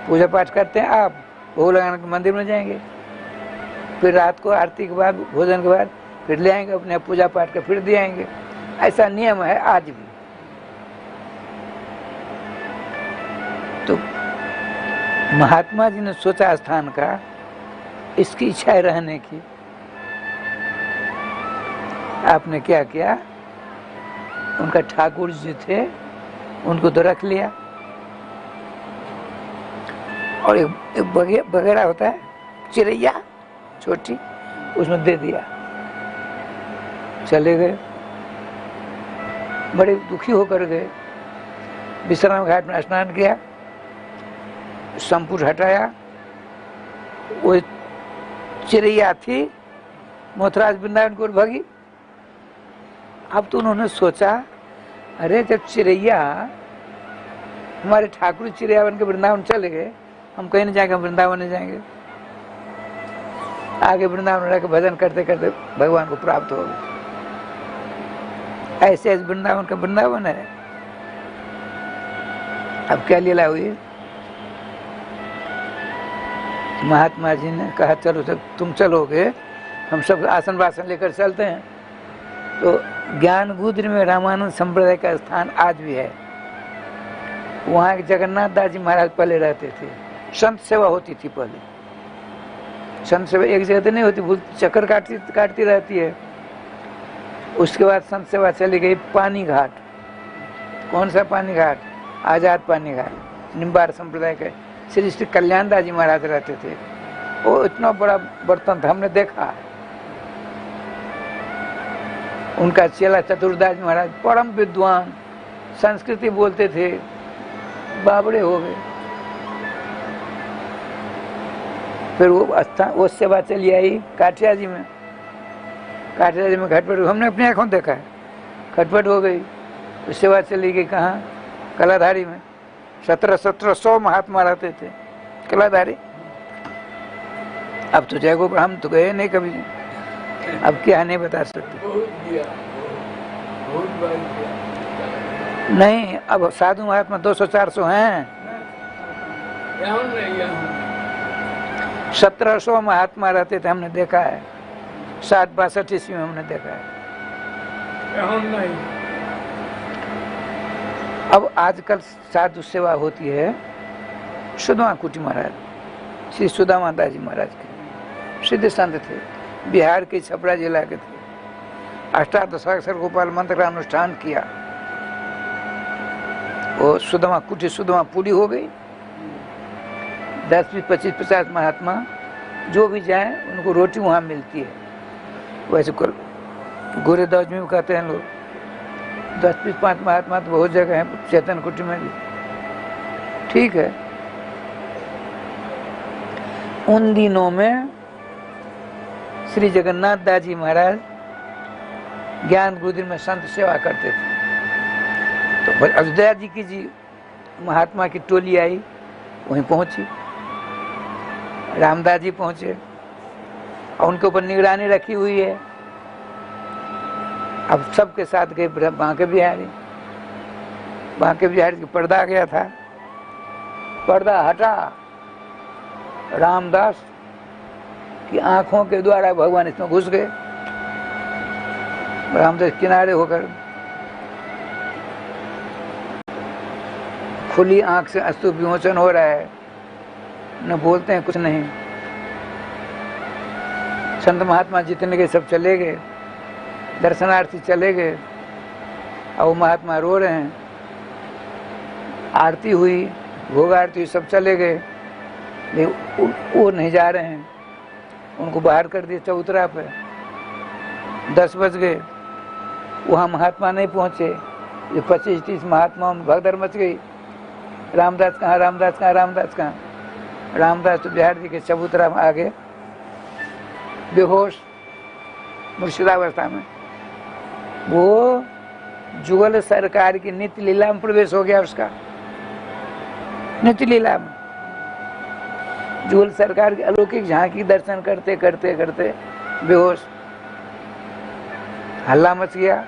पूजा पाठ करते हैं, आप भोग लगाने के मंदिर में जाएंगे, फिर रात को आरती के बाद भोजन के बाद फिर ले आएंगे अपने पूजा पाठ का, फिर दे आएंगे। ऐसा नियम है आज भी। तो महात्मा जी ने सोचा स्थान का, इसकी इच्छा है रहने की। आपने क्या किया, उनका ठाकुर जी थे उनको तो रख लिया, और एक बगेड़ा होता है चिड़ैया छोटी, उसमें दे दिया। चले गए, बड़े दुखी होकर गए। विश्राम घाट में स्नान किया, संपुट हटाया, वो चिड़ैया थी मोथराज वृंदावन को भागी। अब तो उन्होंने सोचा अरे जब चिड़ैया हमारे ठाकुर चिड़ैया बन के वृंदावन चले गए, हम कहीं नहीं जाएंगे, हम वृंदावन नहीं जाएंगे। आगे वृंदावन रह के भजन करते करते भगवान को प्राप्त हो गए। ऐसे वृंदावन का वृंदावन है। अब क्या लीला हुई, महात्मा जी ने कहा चलो सब तुम चलोगे, हम सब आसन वासन लेकर चलते हैं। तो ज्ञान गुद्र में रामानंद संप्रदाय का स्थान आज भी है। वहाँ के जगन्नाथ दास जी महाराज पहले रहते थे। संत सेवा होती थी पहले। संत सेवा एक जगह तो नहीं होती, भूल चक्कर काटती रहती है। उसके बाद संत सेवा चली गई पानी घाट। कौन सा पानी घाट? आजाद पानी घाट। निम्बार संप्रदाय के श्री श्री कल्याण दास जी महाराज रहते थे। वो इतना बड़ा बर्तन था, हमने देखा। उनका चेला चतुर्दास महाराज परम विद्वान, संस्कृति बोलते थे, बाबड़े हो गए। फिर वो सेवा चली आई काठिया जी में। काठिया जी में खटपट, हमने अपनी आंखों देखा है, खटपट हो गई। तो सेवा चली गई कहाँ? कलाधारी में। 1700 महात्मा रहते थे कलाधारी। अब तो जयगोपाल हम तो गए नहीं कभी, अब क्या नहीं बता सकते। नहीं, अब साधु महात्मा 200-400 हैं। 1700 महात्मा रहते थे, हमने देखा है। 60-62 ईस्वी में हमने देखा है। अब आजकल साधु सेवा होती है। सुदामा कुटी महाराज, श्री सुदामा दास जी महाराज के सिद्ध संत थे, बिहार के छपरा जिला के थे। अष्टादशाक्षर गोपाल मंत्र का अनुष्ठान किया। वो सुदामा कुटी सुदामा पूरी हो गई। 10, 20, 25, 50 महात्मा जो भी जाए उनको रोटी वहाँ मिलती है। वैसे गोरे दौज में भी कहते हैं लोग। 10, 20, 5 महात्मा तो बहुत जगह हैं, चेतन कुटी में भी। ठीक है। उन दिनों में श्री जगन्नाथ दास जी महाराज ज्ञान गुरुद्र में संत सेवा करते थे। तो अयोध्या जी की जी महात्मा की टोली आई, वहीं पहुंची। रामदास जी पहुंचे और उनके ऊपर निगरानी रखी हुई है। अब सबके साथ गए बांके बिहारी। बांके बिहारी की पर्दा गया था, पर्दा हटा। रामदास की आंखों के द्वारा भगवान इसमें घुस गए। रामदास किनारे होकर खुली आंख से अस्तु विमोचन हो रहा है, न बोलते हैं कुछ नहीं। संत महात्मा जितने के सब चले गए, दर्शनार्थी चले गए, और वो महात्मा रो रहे हैं। आरती हुई, भोग आरती हुई, सब चले गए, लेकिन वो नहीं जा रहे हैं। उनको बाहर कर दिया चबूतरा पे। 10 बज गए, वहाँ महात्मा नहीं पहुँचे। ये 25-30 महात्माओं में भगदड़ मच गई। रामदास कहाँ, रामदास कहाँ, रामदास कहाँ? रामदास तो बिहार जी के चबूतरा में आ गए, बेहोश, मुर्शिदावस्था में। वो जुगल सरकार की नित्य लीला में प्रवेश हो गया उसका। नित्य लीला में जुगल सरकार की अलौकिक झांकी दर्शन करते करते करते बेहोश, हल्ला मच गया।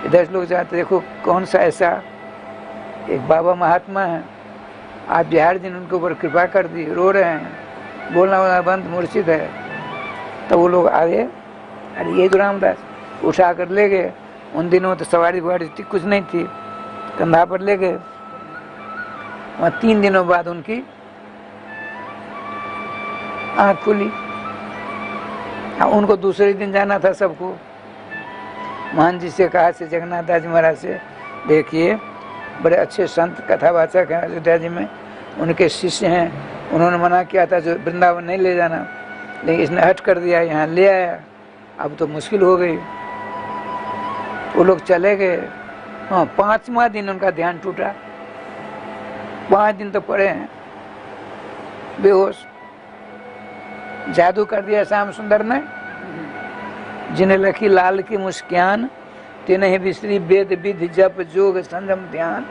इधर लोग जाते, देखो कौन सा ऐसा एक बाबा महात्मा है, आप बिहार जी ने उनके ऊपर कृपा कर दी, रो रहे हैं, बोलना वाला बंद, मूर्छित है। तो वो लोग आगे, अरे ये तो रामदास, उठा कर ले गए। उन दिनों तो सवारी ववारी कुछ नहीं थी, कंधा पर ले गए। वहाँ 3 दिनों बाद उनकी आँख खुली। उनको दूसरे दिन जाना था सबको। महान जी से कहा, से जगन्नाथ दास जी महाराज से, देखिए बड़े अच्छे संत कथावाचक हैं अयोध्या जी में, उनके शिष्य हैं, उन्होंने मना किया था जो वृंदावन नहीं ले जाना, लेकिन इसने हट कर दिया, यहाँ ले आया, अब तो मुश्किल हो गई। वो लोग चले गए। हाँ, 5वां दिन उनका ध्यान टूटा। 5 दिन तो पड़े हैं बेहोश। जादू कर दिया श्याम सुंदर ने। जिन्हें लखी लाल की मुस्कान, तिन्हें विसरी वेद विधि जप जोग संयम ध्यान,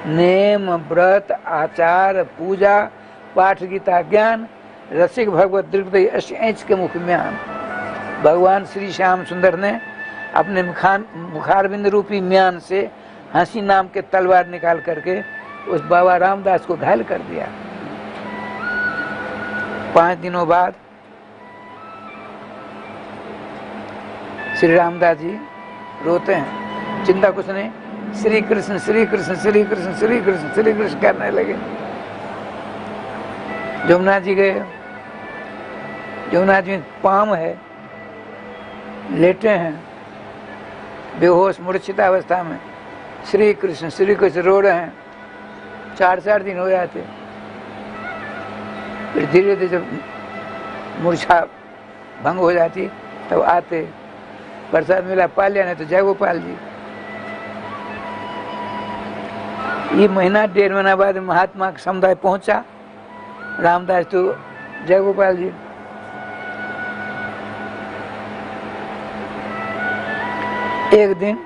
नेम व्रत आचार पूजा पाठ गीता ज्ञान, रसिक भगवत दृग्दय ऐच के मुख म्यान। भगवान श्री श्याम सुंदर ने अपने मुखारविंद रूपी म्यान से हंसी नाम के तलवार निकाल करके उस बाबा रामदास को घायल कर दिया। 5 दिनों बाद श्री रामदास जी रोते हैं, चिंता कुछ नहीं, श्री कृष्ण श्री कृष्ण श्री कृष्ण श्री कृष्ण श्री कृष्ण करने लगे। जमुना जी गए। जमुना जी पाम है, लेटे हैं बेहोश मूर्छित अवस्था में, श्री कृष्ण रो रहे हैं। 4 दिन हो जाते, फिर धीरे धीरे जब मूर्छा भंग हो जाती तब आते, प्रसाद मिला पा लिया, नहीं तो जय गोपाल जी। ये महीना 1.5 महीना बाद महात्मा का समुदाय पहुंचा। रामदास तो जय गोपाल जी। एक दिन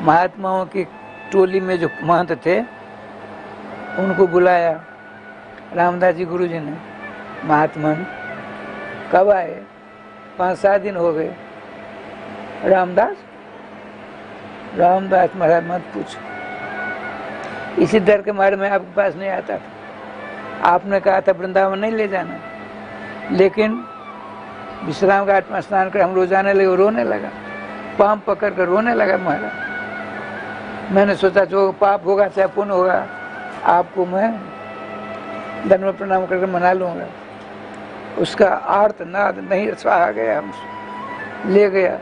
महात्माओं की टोली में जो महंत थे उनको बुलाया रामदास जी गुरु जी ने। महात्मा कब आए? 5-7 दिन हो गए। रामदास महाराज मत पूछो, इसी डर के मारे मैं आपके पास नहीं आता था। आपने कहा था वृंदावन नहीं ले जाना, लेकिन विश्राम घाट में स्नान कर हम रोजाने लगे, रोने लगा, पाम पकड़ कर रोने लगा महाराज। मैंने सोचा जो पाप होगा चाहे पुण्य होगा, आपको मैं दंडवत प्रणाम करके मना लूंगा। उसका आर्तनाद नहीं सहा गया, हमसे ले गया।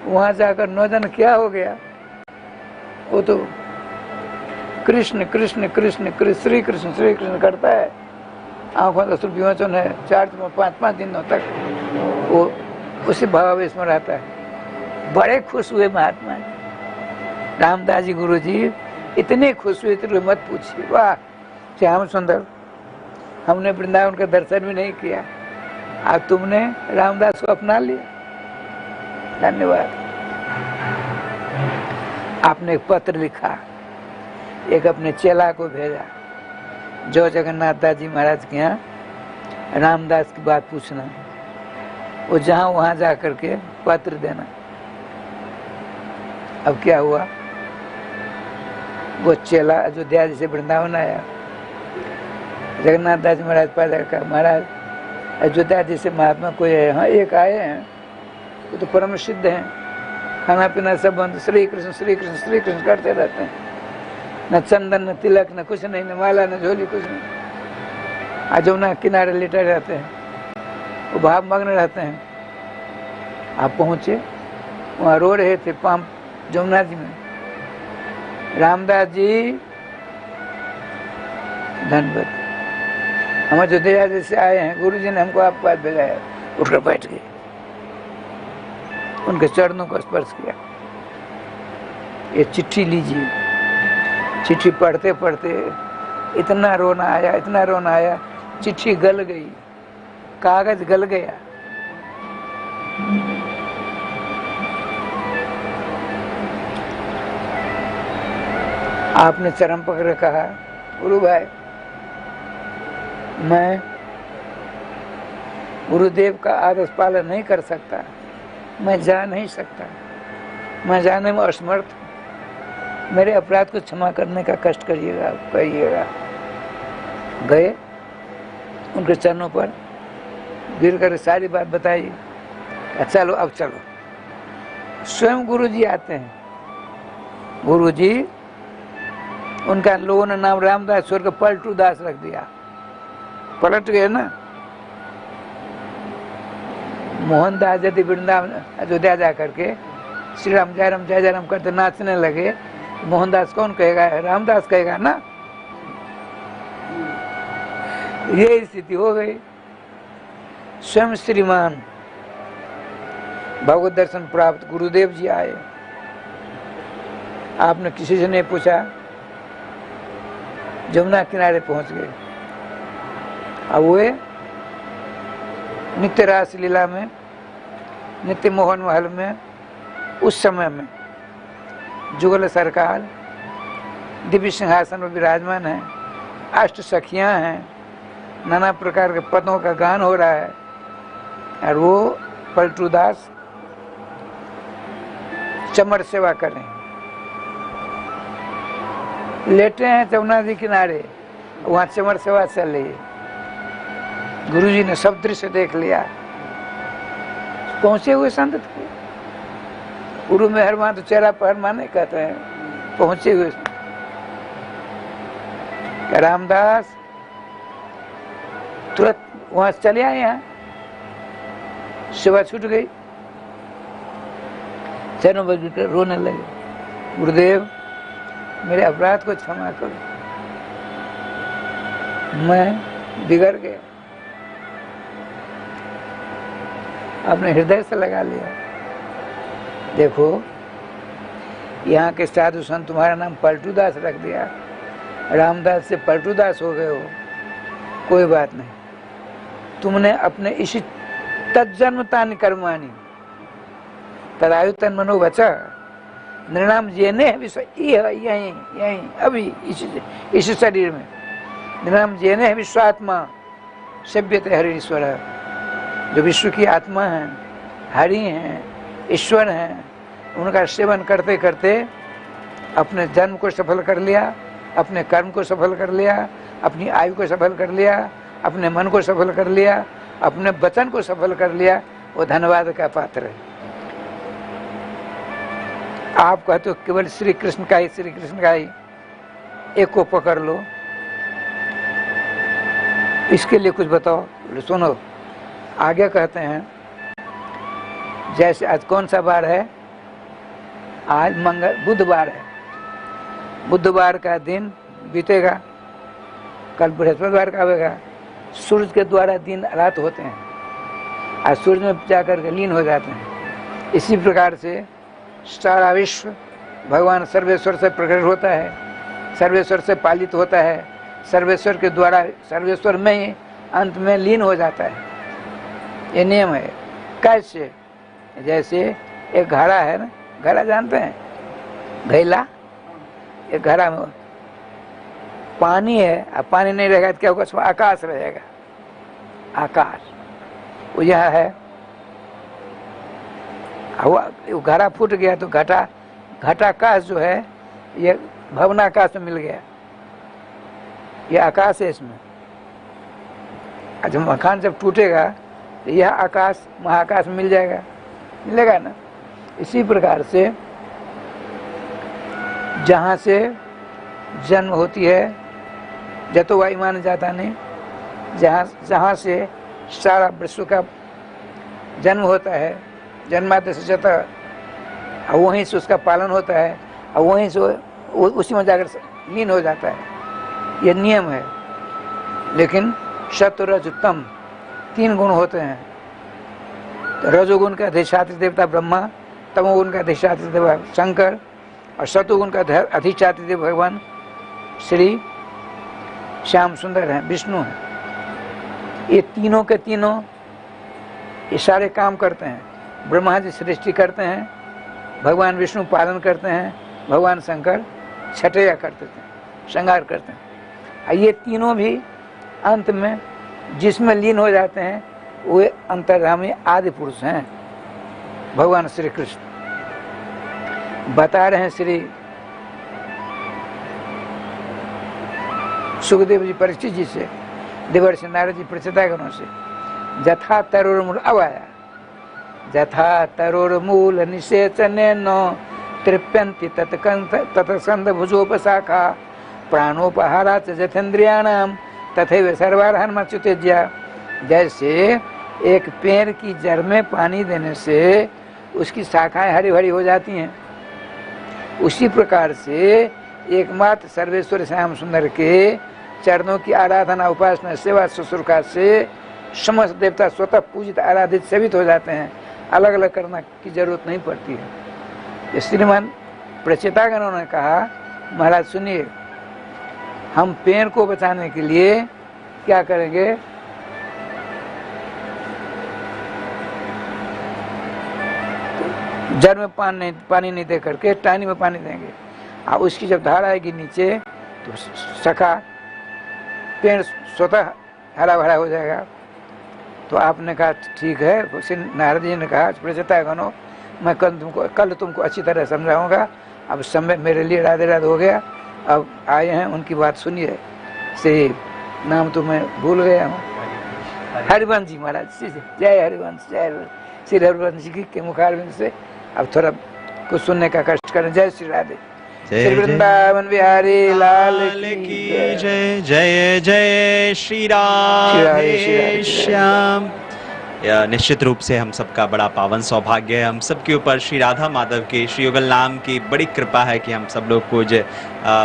वहां जाकर नौजन क्या हो गया, वो तो कृष्ण कृष्ण कृष्ण कृष्ण श्री कृष्ण करता है। आंखों का सुर विमोचन है। 4-5 दिनों तक वो उसी भावावेश में रहता है। बड़े खुश हुए महात्मा रामदास जी गुरु जी, इतने खुश हुए इतने मत पूछिए। वाह श्याम सुंदर, हमने वृंदावन का दर्शन भी नहीं किया, आज तुमने रामदास को अपना लिया, धन्यवाद। आपने एक पत्र लिखा, एक अपने चेला को भेजा, जो जगन्नाथ दास जी महाराज के यहाँ रामदास की बात पूछना, वो जहाँ वहाँ जा करके पत्र देना। अब क्या हुआ, वो चेला अयोध्या जी से वृंदावन आया। जगन्नाथ दास जी महाराज पैदा कर, महाराज अयोध्या जी से महात्मा कोई है? हाँ एक आए हैं, वो तो परम सिद्ध हैं, खाना पीना सब बंद, श्री कृष्ण करते रहते हैं, न चंदन न तिलक न कुछ नहीं, न माला न झोली कुछ नहीं, जमुना किनारे लेटे रहते हैं। वो भाव मग्न रहते हैं। आप पहुंचे, वहाँ रो रहे थे पंप जमुना जी में, रामदास जी धन्यवाद, हम अयोध्या से आए हैं, गुरु जी ने हमको आपके पास भेजा है। उठकर बैठ गए, उनके चरणों को स्पर्श किया। ये चिट्ठी लीजिए। चिट्ठी पढ़ते पढ़ते इतना रोना आया, इतना रोना आया, चिट्ठी गल गई, कागज गल गया। आपने चरण पकड़ कहा, गुरु भाई मैं गुरुदेव का आदेश पालन नहीं कर सकता, मैं जा नहीं सकता, मैं जाने में असमर्थ, मेरे अपराध को क्षमा करने का कष्ट करिएगा, करिएगा। गए, उनके चरणों पर गिर कर सारी बात बताई। चलो अब चलो। स्वयं गुरु जी आते हैं। गुरु जी, उनका लोगों ने नाम रामदास छोड़ कर पलटू दास रख दिया। पलट गए ना। मोहनदास यदि वृंदावन अयोध्या जा करके श्री राम जय राम करते नाचने लगे, मोहनदास कौन कहेगा? रामदास कहेगा ना। ये स्थिति हो गई। स्वयं श्रीमान भगवत दर्शन प्राप्त गुरुदेव जी आए। आपने किसी से नहीं पूछा, जमुना किनारे पहुंच गए। अब वे नित्य रास लीला में, नित्य मोहन महल में, उस समय में जुगल सरकार दिव्य सिंहासन में विराजमान है, अष्ट सखियां हैं, नाना प्रकार के पदों का गान हो रहा है, और वो पलटू दास चमर सेवा कर रहे हैं। लेटे हैं जमुना जी किनारे, वहाँ चमर सेवा चल रही है। गुरुजी ने सब दृश्य देख लिया। पहुंचे हुए संत थे। गुरु मेहरबान तो चेहरा पहरमान नहीं कहते हैं। पहुंचे हुए रामदास तुरंत वहां चले आए। यहाँ सेवा छूट गई। चरणों पर रोने लगे, गुरुदेव मेरे अपराध को क्षमा करो, मैं बिगड़ गया। आपने हृदय से लगा लिया। देखो, यहाँ के साधु संत तुम्हारा नाम पलटू दास रख दिया, रामदास से पलटू दास हो गए हो, कोई बात नहीं। तुमने अपने इसी तज्जन्मतानि कर्माणि तदायु तन मनो बचा निर्णाम जेने विश्व यहीं अभी इस शरीर में निर्णाम जेने विश्वात्मा सभ्यते हरि ईश्वर। जो विश्व की आत्मा है, हरि हैं, ईश्वर हैं, उनका सेवन करते करते अपने जन्म को सफल कर लिया, अपने कर्म को सफल कर लिया, अपनी आयु को सफल कर लिया, अपने मन को सफल कर लिया, अपने वचन को सफल कर लिया। वो धन्यवाद का पात्र है। आप कहते हो केवल श्री कृष्ण का ही, श्री कृष्ण का ही, एक को पकड़ लो। इसके लिए कुछ बताओ। सुनो, आगे कहते हैं, जैसे आज कौन सा बार है? आज बुधवार है। बुधवार का दिन बीतेगा, कल बृहस्पतिवार का आएगा। सूर्य के द्वारा दिन रात होते हैं और सूर्य में जाकर के लीन हो जाते हैं। इसी प्रकार से सारा विश्व भगवान सर्वेश्वर से प्रकट होता है, सर्वेश्वर से पालित होता है, सर्वेश्वर के द्वारा सर्वेश्वर में ही अंत में लीन हो जाता है। ये नियम है। कैसे? जैसे एक घड़ा है ना, घड़ा जानते हैं, घैला। एक घड़ा में पानी है, अब पानी नहीं रहेगा तो क्या होगा? उसमें आकाश रहेगा। आकाश वो यह है। वो घड़ा फूट गया तो घटाकाश जो है ये भवनाकाश में मिल गया। ये आकाश है। इसमें जब मकान जब टूटेगा तो यह आकाश महाकाश में मिल जाएगा, मिलेगा ना। इसी प्रकार से जहाँ से जन्म होती है जतो वायुमान जाता नहीं, जहाँ से सारा विश्व का जन्म होता है, जन्माद्यशत, और वहीं से उसका पालन होता है और वहीं से उसी में जाकर लीन हो जाता है। ये नियम है। लेकिन सत्व रज तम 3 गुण होते हैं। तो रजोगुण का अधिष्ठात्री देवता ब्रह्मा, तमोगुण का अधिष्ठात्री देवता शंकर और सतोगुण का अधिष्ठात्री देव भगवान श्री श्याम सुंदर हैं, विष्णु हैं। ये तीनों के तीनों ये सारे काम करते हैं। ब्रह्मा जी सृष्टि करते हैं, भगवान विष्णु पालन करते हैं, भगवान शंकर छठैया करते थे, श्रृंगार करते हैं। ये तीनों भी अंत में जिसमें लीन हो जाते हैं वे अंतर्गामी आदि पुरुष हैं, भगवान श्री कृष्ण। बता रहे हैं श्री सुखदेव जी परीक्षित जी से, देवर्षि नारद जी प्रचेतागणों से, जथा तरुर मूल अवाया जथा तरुर मूल निषेचनेन तृप्यन्ति तत्कंद भुजोपशाखा प्राणोपहारा च जथेन्द्रियाणाम तथैव सर्वारहन मच्युतेज्या। जैसे एक पेड़ की जड़ में पानी देने से उसकी शाखाएं हरी भरी हो जाती हैं, उसी प्रकार से एकमात्र सर्वेश्वर श्याम सुंदर के चरणों की आराधना, उपासना, सेवा, शुश्रूषा से समस्त देवता स्वतः पूजित, आराधित, सेवित हो जाते हैं। अलग अलग करना की जरूरत नहीं पड़ती है। श्रीमान प्रचेतागणों ने कहा, महाराज सुनिए, हम पेड़ को बचाने के लिए क्या करेंगे? जड़ में पानी नहीं दे करके टहनी में पानी देंगे, और उसकी जब धार आएगी नीचे तो शाखा पेड़ स्वतः हरा भरा हो जाएगा। तो आपने कहा ठीक है। नारद जी ने कहा, प्रचेतागणों, मैं कल तुमको अच्छी तरह समझाऊंगा। अब समय मेरे लिए राधे राधे हो गया। अब आए हैं, उनकी बात सुनिए। से नाम तो मैं भूल गया हूँ, हरिवंश जी महाराज। जय हरिवंश, जय श्री हरिवंश जी के मुखारविंद से अब थोड़ा कुछ सुनने का कष्ट करें। जय श्री राधे। श्री वृंदावन बिहारी लाल की जय। जय जय श्री राधे श्याम। निश्चित रूप से हम सबका बड़ा पावन सौभाग्य है, हम सबके ऊपर श्री राधा माधव की, श्री युगल नाम की बड़ी कृपा है कि हम सब लोग कुछ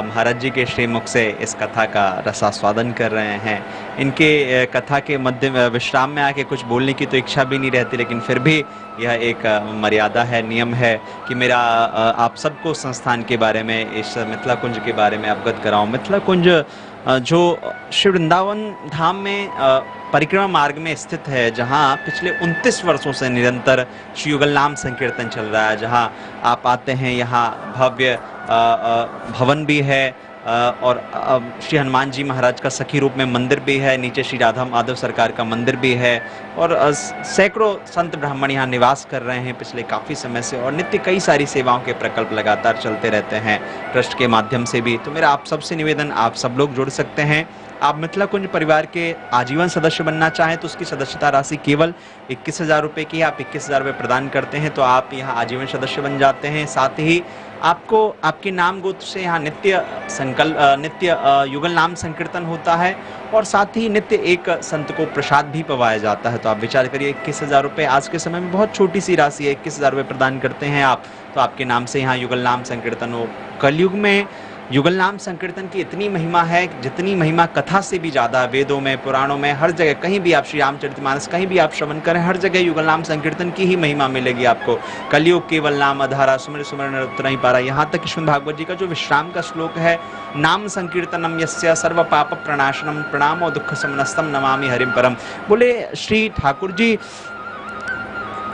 महाराज जी के श्रीमुख से इस कथा का रसास्वादन कर रहे हैं। इनके कथा के मध्य विश्राम में आके कुछ बोलने की तो इच्छा भी नहीं रहती, लेकिन फिर भी यह एक मर्यादा है, नियम है कि मेरा आप सबको संस्थान के बारे में, इस मिथिला कुंज के बारे में अवगत कराऊं। मिथिला कुंज जो श्री वृंदावन धाम में परिक्रमा मार्ग में स्थित है, जहां पिछले 29 वर्षों से निरंतर श्री युगल नाम संकीर्तन चल रहा है, जहां आप आते हैं, यहाँ भव्य भवन भी है और श्री हनुमान जी महाराज का सखी रूप में मंदिर भी है, नीचे श्री राधा माधव सरकार का मंदिर भी है, और सैकड़ों संत ब्राह्मण यहाँ निवास कर रहे हैं पिछले काफ़ी समय से, और नित्य कई सारी सेवाओं के प्रकल्प लगातार चलते रहते हैं ट्रस्ट के माध्यम से भी। तो मेरा आप सबसे निवेदन, आप सब लोग जुड़ सकते हैं। आप मिथिला कुंज परिवार के आजीवन सदस्य बनना चाहें तो उसकी सदस्यता राशि केवल 21,000 रुपये की। आप 21,000 रुपये प्रदान करते हैं तो आप यहाँ आजीवन सदस्य बन जाते हैं। साथ ही आपको आपके नाम गोत्र से यहाँ नित्य युगल नाम संकीर्तन होता है, और साथ ही नित्य एक संत को प्रसाद भी पवाया जाता है। तो आप विचार करिए, 21,000 रुपये आज के समय में बहुत छोटी सी राशि है। 21,000 रुपये प्रदान करते हैं आप तो आपके नाम से यहाँ युगल नाम संकीर्तन हो। कलयुग में युगल नाम संकीर्तन की इतनी महिमा है, जितनी महिमा कथा से भी ज़्यादा। वेदों में, पुराणों में, हर जगह कहीं भी आप श्री रामचरितमानस कहीं भी आप श्रवण करें, हर जगह युगल नाम संकीर्तन की ही महिमा मिलेगी आपको। कलयुग केवल नाम आधारा, सुमिर सुमिर उतर नहीं पा रहा। यहाँ तक श्रीमद् भागवत जी का जो विश्राम का श्लोक है, नाम संकीर्तनम यस्य सर्व पाप प्रणाशनम प्रणामो दुख समनस्तम नमामि हरिम परम। बोले श्री ठाकुर जी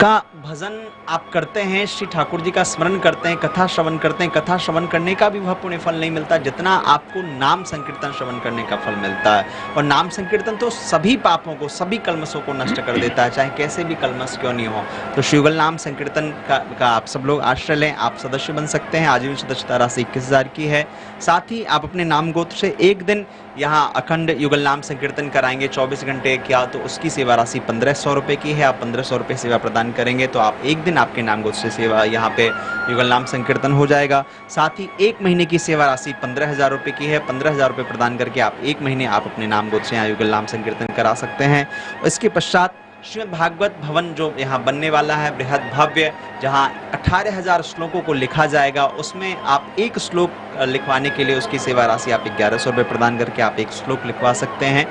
का भजन आप करते हैं, श्री ठाकुर जी का स्मरण करते हैं, कथा श्रवण करते हैं, कथा श्रवण करने का भी वह पुण्य फल नहीं मिलता जितना आपको नाम संकीर्तन श्रवण करने का फल मिलता है। और नाम संकीर्तन तो सभी पापों को, सभी कलमशों को नष्ट कर देता है, चाहे कैसे भी कलमश क्यों नहीं हो। तो श्री युगल नाम संकीर्तन का आप सब लोग आश्रय लें, आप सदस्य बन सकते हैं। आजीवन सदस्यता राशि 21,000 की है। साथ ही आप अपने नाम गोत्र से एक दिन यहाँ अखंड युगल नाम संकीर्तन कराएंगे 24 घंटे क्या, तो उसकी सेवा राशि 1,500 रुपये की है। आप 1,500 रुपये सेवा प्रदान करेंगे तो आप एक दिन आपके नाम गोत्र से सेवा यहाँ पे युगल नाम संकीर्तन हो जाएगा। साथ ही एक महीने की सेवा राशि 15,000 रुपये की है। 15,000 रुपये प्रदान करके आप एक महीने आप अपने नाम गोत्र से यहाँ युगल नाम संकीर्तन करा सकते हैं। इसके पश्चात श्रीमद् भागवत भवन जो यहाँ बनने वाला है, बृहद भव्य, जहाँ 18,000 श्लोकों को लिखा जाएगा, उसमें आप एक श्लोक लिखवाने के लिए उसकी सेवा राशि आप 1100 रुपये प्रदान करके आप एक श्लोक लिखवा सकते हैं।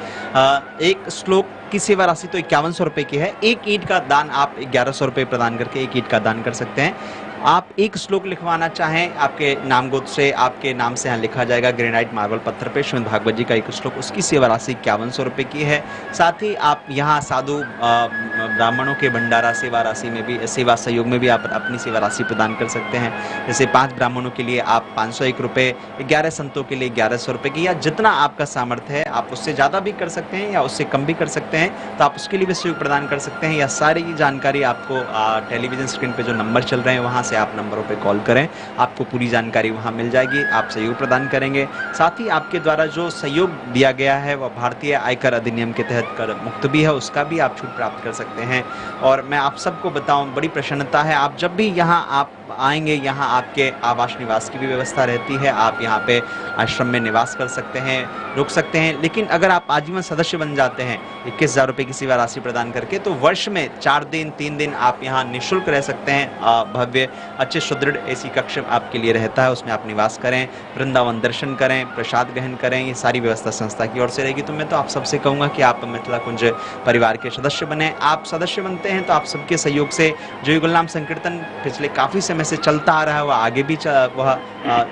एक श्लोक की सेवा राशि तो 5100 रुपये की है। एक ईंट का दान आप 1100 रुपये प्रदान करके एक ईंट का दान कर सकते हैं। आप एक श्लोक लिखवाना चाहें, आपके नाम गोत्र से आपके नाम से यहाँ लिखा जाएगा ग्रेनाइट मार्बल पत्थर पे श्रीमद् भागवत जी का एक श्लोक, उसकी सेवा राशि 5100 रुपये की है। साथ ही आप यहाँ साधु ब्राह्मणों के भंडारा सेवा राशि में भी, सेवा सहयोग में भी आप अपनी सेवा राशि प्रदान कर सकते हैं। जैसे 5 ब्राह्मणों के लिए आप 501 रुपये, 11 संतों के लिए 1100 रुपये की, या जितना आपका सामर्थ्य है आप उससे ज़्यादा भी कर सकते हैं या उससे कम भी कर सकते हैं, तो आप उसके लिए भी सहयोग प्रदान कर सकते हैं। यह सारी जानकारी आपको टेलीविजन स्क्रीन पर जो नंबर चल रहे हैं वहाँ से आप नंबरों पे कॉल करें, आपको पूरी जानकारी वहाँ मिल जाएगी, आप सहयोग प्रदान करेंगे। साथ ही आपके द्वारा जो सहयोग दिया गया है वह भारतीय आयकर अधिनियम के तहत कर मुक्त भी है, उसका भी आप छूट प्राप्त कर सकते हैं। और मैं आप सबको बताऊं, बड़ी प्रसन्नता है, आप जब भी यहाँ आप आएंगे, यहाँ आपके आवास निवास की भी व्यवस्था रहती है, आप यहाँ पे आश्रम में निवास कर सकते हैं, रुक सकते हैं। लेकिन अगर आप आजीवन सदस्य बन जाते हैं 21,000 रुपये की सेवा राशि प्रदान करके, तो वर्ष में 4 दिन 3 दिन आप यहाँ निःशुल्क रह सकते हैं। भव्य अच्छे सुदृढ़ ऐसी कक्ष आपके लिए रहता है, उसमें आप निवास करें, वृंदावन दर्शन करें, प्रसाद ग्रहण करें, ये सारी व्यवस्था संस्था की ओर से रहेगी। तो मैं तो आप सबसे कहूँगा कि आप मिथिला कुंज परिवार के सदस्य बने। आप सदस्य बनते हैं तो आप सबके सहयोग से जो ये गुलनाम संकीर्तन पिछले काफ़ी समय से चलता आ रहा है, वह आगे भी वह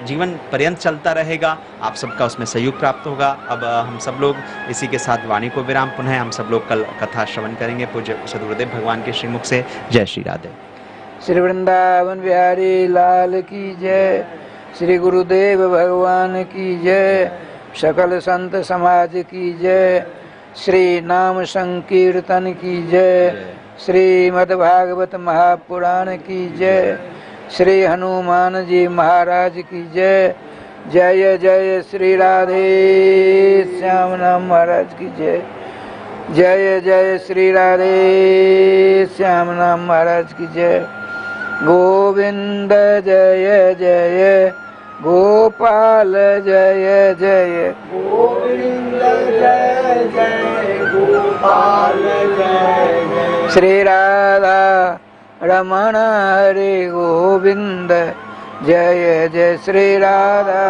जीवन पर्यंत चलता रहेगा, आप सबका उसमें सहयोग प्राप्त होगा। अब हम सब लोग इसी के साथ वाणी को विराम, पुनः हम सब लोग कल कथा श्रवण करेंगे पूज्य सद्गुरुदेव भगवान के श्रीमुख से। जय श्री राधे। श्री वृंदावन बिहारी लाल की जय, श्री गुरुदेव भगवान की जय, सकल संत समाज की जय, श्री नाम संकीर्तन की जय, श्रीमद् भागवत महापुराण की जय, श्री हनुमान जी महाराज की जय। जय जय श्री राधे श्याम नाम महाराज की जय। जय जय श्री राधे श्याम नाम महाराज की जय। गोविंद जय जय गोपाल जय जय, गोविंद जय जय गोपाल जय जय, श्री राधा रमण हरे गोविंद जय जय, श्री राधा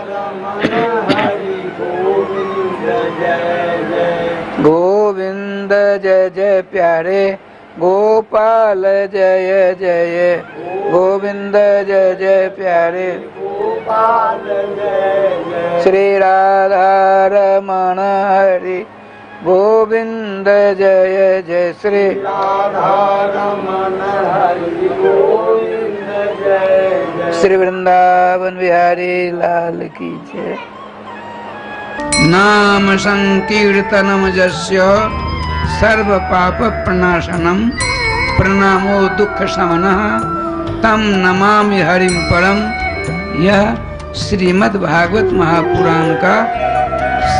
रमण हरे गोविंद जय जय, गोविंद जय जय प्यारे गोपाल जय जय, गोविंद जय जय प्यारे गोपाल जय जय, श्री राधा रमण हरे गोविंद जय जय, श्री राधा रमण हरि गोविंद जय जय, श्री वृंदावन बिहारी लाल की जय। नाम संकीर्तनम यस्य सर्व पाप प्रणाशनम प्रणामो दुख शमनः तम नमामि हरिम परम। यह श्रीमद् भागवत महापुराण का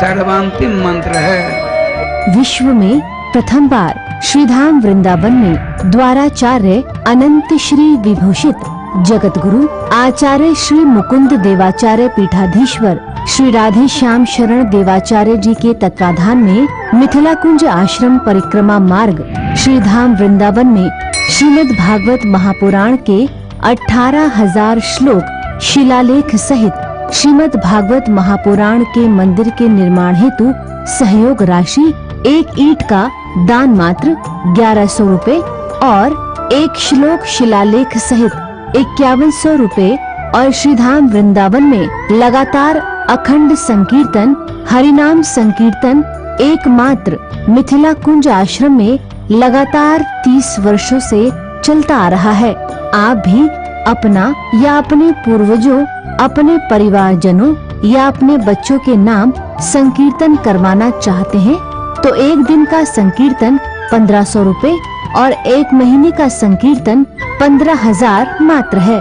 सर्वांतिम मंत्र है। विश्व में प्रथम बार श्रीधाम वृंदावन में द्वाराचार्य अनंत श्री विभूषित जगत गुरु आचार्य श्री मुकुंद देवाचार्य पीठाधीश्वर श्री राधे श्याम शरण देवाचार्य जी के तत्वाधान में मिथिला कुंज आश्रम परिक्रमा मार्ग श्रीधाम वृंदावन में श्रीमद् भागवत महापुराण के 18,000 श्लोक शिलालेख सहित श्रीमद् भागवत महापुराण के मंदिर के निर्माण हेतु सहयोग राशि एक ईंट का दान मात्र 1100 रुपए और एक श्लोक शिलालेख सहित 5100 रुपए और श्रीधाम वृंदावन में लगातार अखंड संकीर्तन हरिनाम संकीर्तन एकमात्र मिथिला कुंज आश्रम में लगातार 30 वर्षों से चलता आ रहा है। आप भी अपना या अपने पूर्वजों, अपने परिवारजनों या अपने बच्चों के नाम संकीर्तन करवाना चाहते हैं तो एक दिन का संकीर्तन 1500 रुपए और एक महीने का संकीर्तन 15,000 मात्र है।